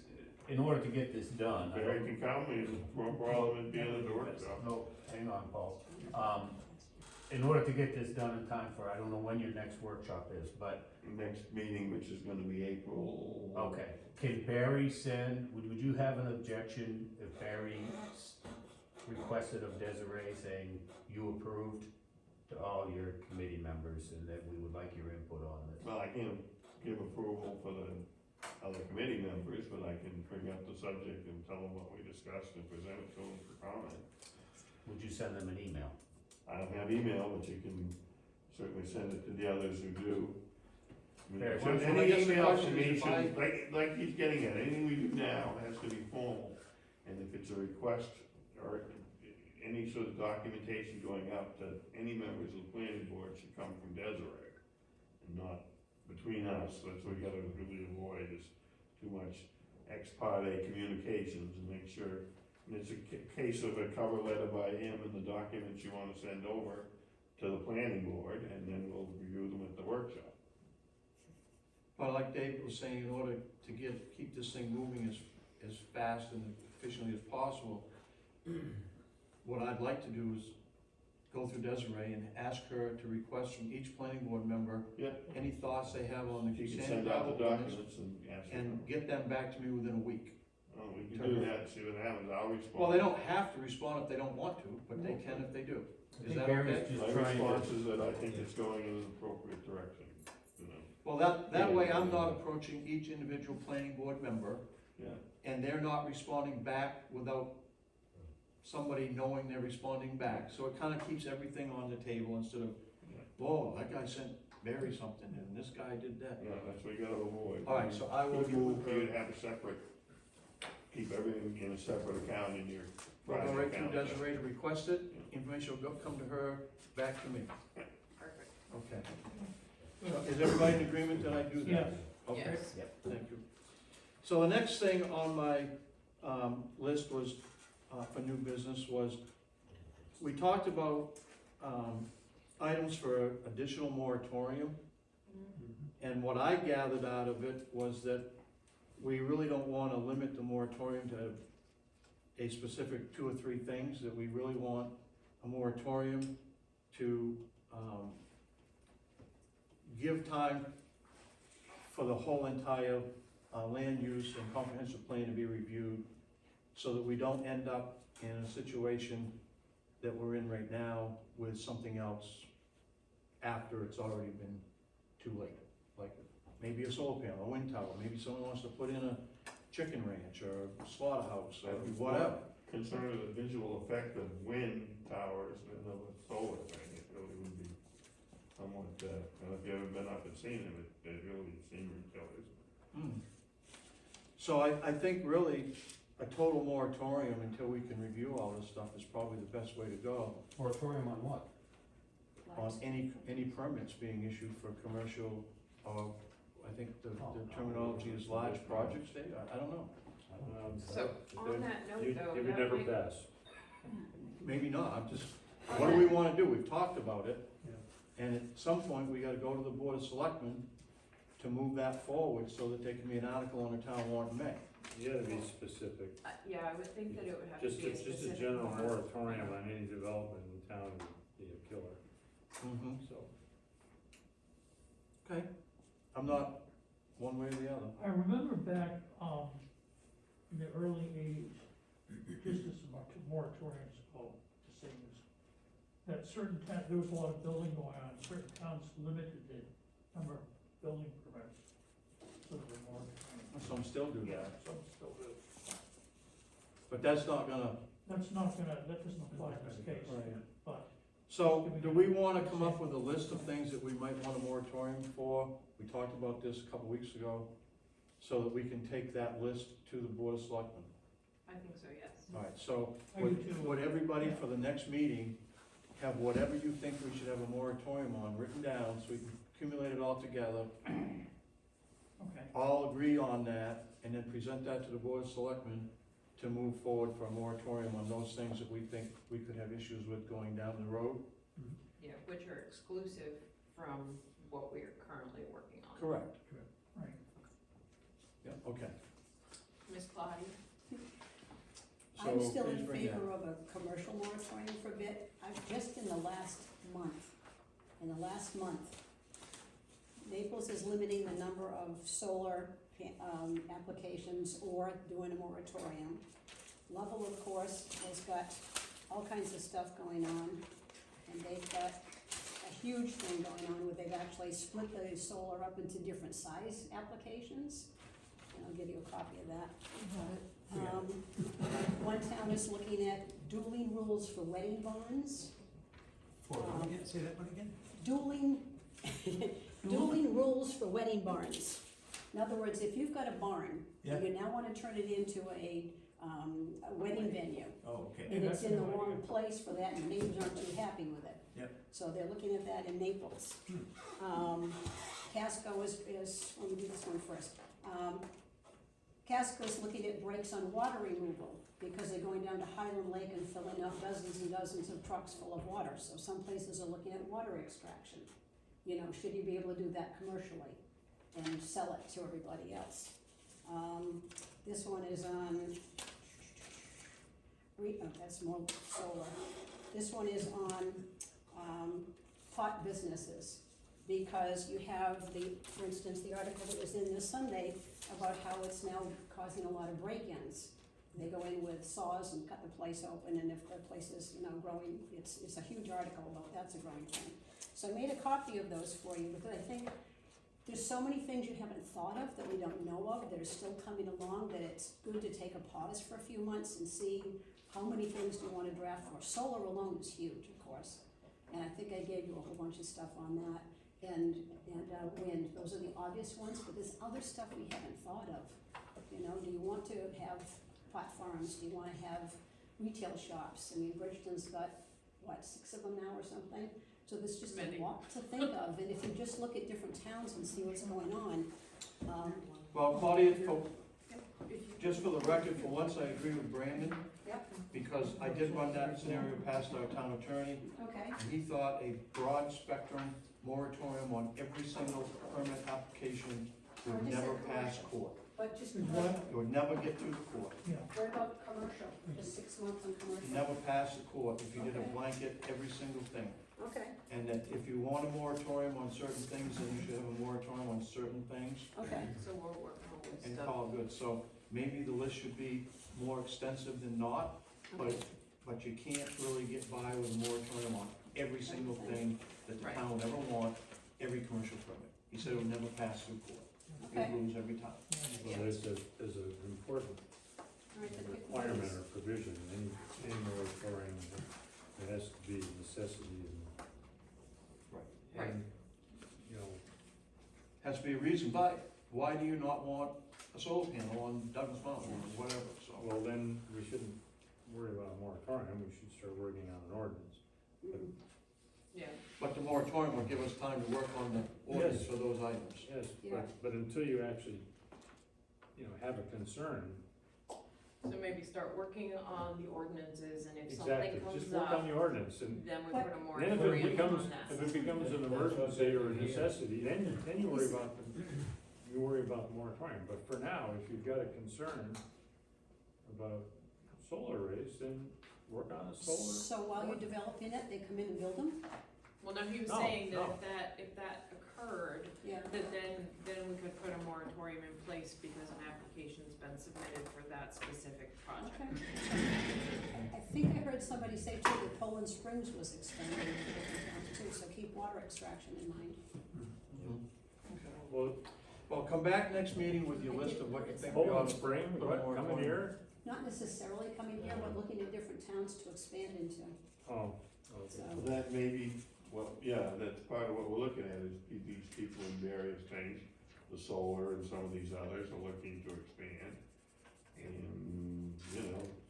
in order to get this done? I Barry don't- can come, and no problem in being at the workshop. No, hang on, Paul. In order to get this done in time for, I don't know when your next workshop is, but, Next meeting, which is gonna be April. okay. Can Barry send, would you have an objection if Barry requested of Desiree saying you approved to all your committee members and that we would like your input on this? Well, I can't give approval for the other committee members, but I can bring up the subject and tell them what we discussed and present it to them for comment. Would you send them an email? I don't have email, but you can certainly send it to the others who do. I mean, Fair. so Well, I any guess the email question to me is if I- should, like he's getting at, anything we do now has to be formal. And if it's a request or any sort of documentation going out to any members of the planning board should come from Desiree and not between us. That's what we gotta really avoid is too much ex parte communications and make sure. And it's a case of a cover letter by him and the documents you wanna send over to the planning board, and then we'll review them at the workshop. But like Dave was saying, in order to keep this thing moving as fast and efficiently as possible, what I'd like to do is go through Desiree and ask her to request from each planning board member Yeah. any thoughts they have on the You can standard send out the gravel ordinance documents and ask them. and get them back to me within a week. Oh, we can do that and see what happens. I'll respond. Well, they don't have to respond if they don't want to, but they can if they do. I Is think that Barry's okay? just My trying response to, is that I think it's going in an appropriate direction, you know. Well, that way I'm not approaching each individual planning board member Yeah. and they're not responding back without somebody knowing they're responding back. So it kinda keeps everything on the table instead of, whoa, that guy sent Barry something and this guy did that. Yeah, that's what you gotta avoid. All right, so I will Good get move with for you her. to have a separate, keep everything in a separate account in your We'll go private right through account. Desiree to request it, information will come to her, back to me. Perfect. Okay. So is everybody in agreement that I do that? Yes. Okay, Yes. thank you. So the next thing on my, list was, for new business was, we talked about, items for additional moratorium. And what I gathered out of it was that we really don't wanna limit the moratorium to a specific 2 or 3 things, that we really want a moratorium to, give time for the whole entire, land use and comprehensive plan to be reviewed, so that we don't end up in a situation that we're in right now with something else after it's already been too late. Like maybe a solar panel, a wind tower, maybe someone wants to put in a chicken ranch or a slaughterhouse or whatever. Concerned with the visual effect of wind towers and of a solar thing, it really would be somewhat, I don't know if you've ever been up and seen them, it really scenery killers. Hmm. So I think really a total moratorium until we can review all this stuff is probably the best way to go moratorium on what? on any permits being issued for commercial, or I think the terminology is large projects, Dave, I don't know. So on that note though, It would that never might- pass. Maybe not, I'm just, what do we wanna do? We've talked about it. And at some point, we gotta go to the Board of Selectmen to move that forward so that there can be an article on the town warrant in May. You gotta be specific. yeah, I would think that it would have to Just be a a specific. general one. moratorium on any development in town would be a killer, so. Okay, I'm not one way or the other. I remember back, in the early eighties, just as much moratoriums go to things, that certain there was a lot of building going on, certain towns limited the number of building permits. So there were moratoriums. Some still do that, Some still do. but that's not gonna, That doesn't apply in this case, but so do we wanna come up with a list of things that we might want a moratorium for? We talked about this a couple weeks ago, so that we can take that list to the Board of Selectmen. I think so, yes. Alright, so I do too. would everybody for the next meeting have whatever you think we should have a moratorium on written down, so we can accumulate it all together, okay. all agree on that, and then present that to the Board of Selectmen to move forward for a moratorium on those things that we think we could have issues with going down the road? Yeah, which are exclusive from what we are currently working on. Correct. Right. Yeah, okay. Ms. Claudia? So I'm still please in bring that. favor of a commercial moratorium for a bit. I've just in the last month, Naples is limiting the number of solar applications or doing a moratorium. Lovell, of course, has got all kinds of stuff going on, and they've got a huge thing going on where they've actually split the solar up into different size applications. And I'll give you a copy of that. One town is looking at dueling rules for wedding barns. Say that one again? Dueling rules for wedding barns. In other words, if you've got a barn, and you now wanna turn it into a wedding venue, Oh, okay. Yeah, And it's that's in the no wrong idea. place for that, and the neighbors aren't too happy with it. Yep. So they're looking at that in Naples. Casco is, let me do this one first. Casco's looking at brakes on water removal, because they're going down to Highland Lake and filling up dozens and dozens of trucks full of water. So some places are looking at water extraction. You know, should you be able to do that commercially and sell it to everybody else? This one is on, that's more solar. This one is on, pot businesses, because you have for instance, the article that was in this Sunday about how it's now causing a lot of break-ins. They go in with saws and cut the place open, and if the place is, growing, it's a huge article about that's a growing thing. So I made a copy of those for you, because I think there's so many things you haven't thought of that we don't know of that are still coming along, that it's good to take a pause for a few months and see how many things do you wanna draft for. Solar alone is huge, of course, and I think I gave you a whole bunch of stuff on that. And wind, those are the obvious ones, but there's other stuff we haven't thought of. Do you want to have pot farms? Do you wanna have retail shops? I mean, Bridgeton's got, 6 of them now or something? So there's just Many. a lot to think of, and if you just look at different towns and see what's going on, Well, Claudia, just for the record, for once I agree with Brandon, Yep. because I did run that scenario past our town attorney, okay, and he thought a broad spectrum moratorium on every single permit application would Or just never a pass commercial. court. but just, What? It would never get through the court. Yeah, what about commercial? Just 6 months on commercial? Never pass the court if you did a Okay. blanket, every single thing. Okay, And that if you want a moratorium on certain things, then you should have a moratorium on certain things okay, So we're working on this and stuff. call it good. So maybe the list should be more extensive than not, but you can't really get by with a moratorium on every single thing that the Right. town would ever want, every commercial permit. He said it would never pass through court. okay. You'd lose every time. Well, there's an important All right, then pick one. requirement or provision, in any moratorium, it has to be necessity Right. and, Has to be a reason, but why do you not want a solar panel on Douglas Mountain or whatever, so. well, then we shouldn't worry about a moratorium, we should start working on an ordinance. Yeah, But the moratorium will give us time to work on the ordinance Yes. for those items. Yes, Yeah. but until you actually, have a concern, so maybe start working on the ordinances, and if exactly, something just comes work on up, the ordinance, and then we But- put a then if moratorium it becomes, on that. if it becomes an emergency or a necessity, then you worry about the moratorium, but for now, if you've got a concern about solar arrays, then work on a solar. So while you're developing it, they come in and build them? Well, no, he was No, saying that no. if that occurred, Yeah. that then we could put a moratorium in place because an application's been submitted for that specific project. Okay. I think I heard somebody say too that Poland Springs was expanding to different towns too, so keep water extraction in mind. Well, Well, come back next meeting with your list of what you think we ought Poland to. Spring, put a what, coming moratorium. here? Not necessarily coming here, but looking at different towns to expand into, Oh, okay. so. Well, that may be, that's part of what we're looking at, is these people in various things, the solar and some of these others are looking to expand. And,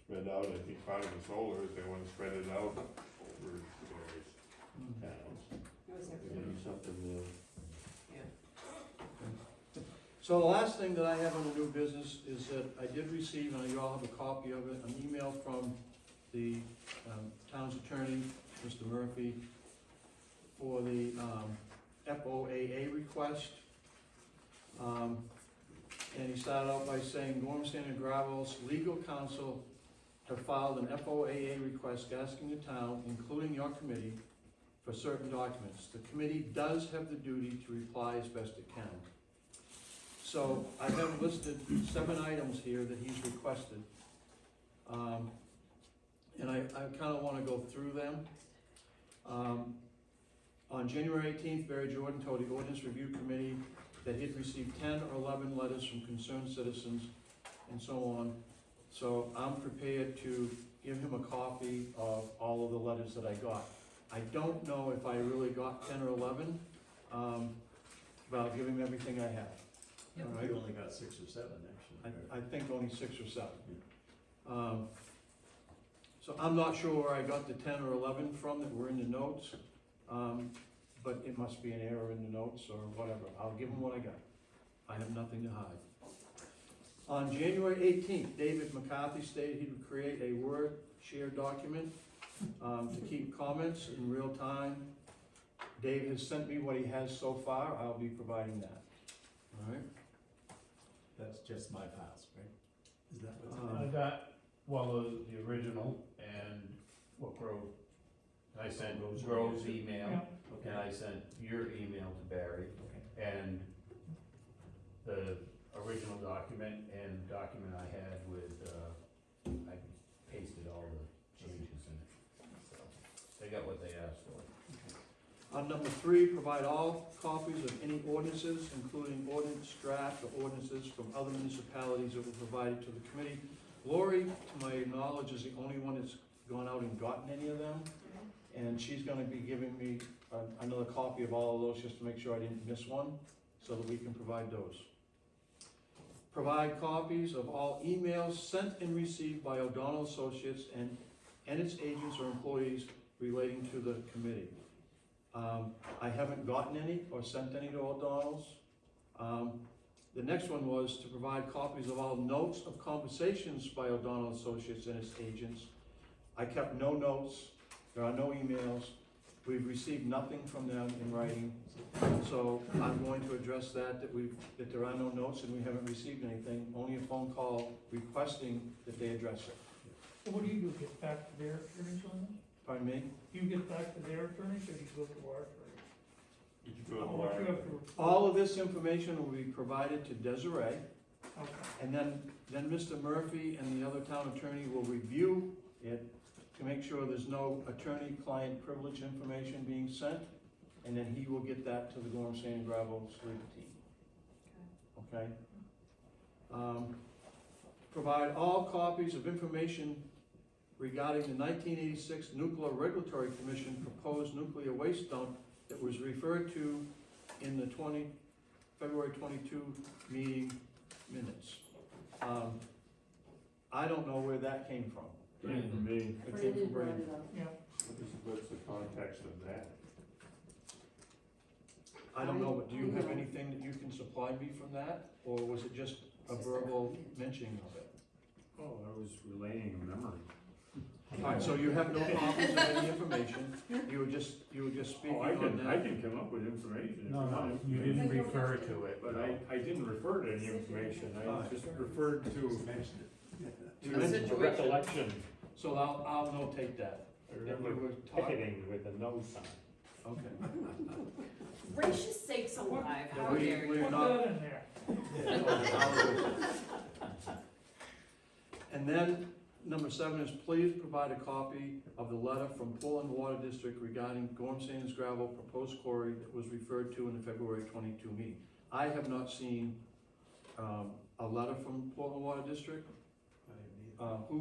spread out, I think part of the solar is they wanna spread it out over various towns. That was their- Maybe something new. So the last thing that I have on the new business is that I did receive, and you all have a copy of it, an email from the town's attorney, Mr. Murphy, for the FOAA request. And he started out by saying, Gorham Sand and Gravel's legal counsel have filed an FOAA request asking the town, including your committee, for certain documents. The committee does have the duty to reply as best it can. So I have listed 7 items here that he's requested. And I kind of want to go through them. On January 18th, Barry Jordan told the Ordinance Review Committee that he'd received 10 or 11 letters from concerned citizens and so on. So I'm prepared to give him a copy of all of the letters that I got. I don't know if I really got 10 or 11, but I'll give him everything I have. Yep. All right? We only got 6 or 7, actually. I think only 6 or 7. So I'm not sure where I got the 10 or 11 from that were in the notes, but it must be an error in the notes or whatever. I'll give them what I got. I have nothing to hide. On January 18th, David McCarthy stated he would create a Word share document to keep comments in real time. Dave has sent me what he has so far. I'll be providing that. All right? That's just my files, right? Is that what's Uh, in I got, well, the original and what Grove, I sent Grove's email, Yeah. there? and Okay, I sent your email to Barry, okay. and the original document and document I had with, I pasted all the changes in it. So, they got what they asked for. On number 3, provide all copies of any ordinances, including ordinance draft or ordinances from other municipalities that were provided to the committee. Lori, to my knowledge, is the only one that's gone out and gotten any of them, and she's gonna be giving me another copy of all of those, just to make sure I didn't miss one, so that we can provide those. Provide copies of all emails sent and received by O'Donnell Associates and its agents or employees relating to the committee. I haven't gotten any or sent any to O'Donnell's. The next one was to provide copies of all notes of conversations by O'Donnell Associates and its agents. I kept no notes, there are no emails, we've received nothing from them in writing. So I'm going to address that that there are no notes and we haven't received anything, only a phone call requesting that they address it. So what do you do, get back to their attorneys on this? Pardon me? Do you get back to their attorneys, or do you go to our attorneys? Did you go to What you our- have to. All of this information will be provided to Desiree, Okay. and then Mr. Murphy and the other town attorney will review it to make sure there's no attorney-client privilege information being sent, and then he will get that to the Gorham Sand and Gravel Street team. Okay? Provide all copies of information regarding the 1986 Nuclear Regulatory Commission proposed nuclear waste dump that was referred to in the February 22 meeting minutes. I don't know where that came from. Came from me. It came from Brandon brought Brandon. it up. Yeah. What's the context of that? I don't know, but do you have anything that you can supply me from that? Or was it just a verbal mentioning of it? Oh, I was relaying a memory. All right, so you have no copies of any information, you were just speaking Oh, on I that? can come up with information if you No, want no, you information. didn't refer to it, But I didn't refer to any information, I Alright. just referred to Mentioned it. You The mentioned- a recollection. So I'll notate that. I That you remember were talking, picketing with a no sign. okay. Gracious sakes alive, how We- dare we're you? Put not- that in there. And then, number 7 is please provide a copy of the letter from Portland Water District regarding Gorham Sand and Gravel proposed quarry that was referred to in the February 22 meeting. I have not seen a letter from Portland Water District. I didn't either. Who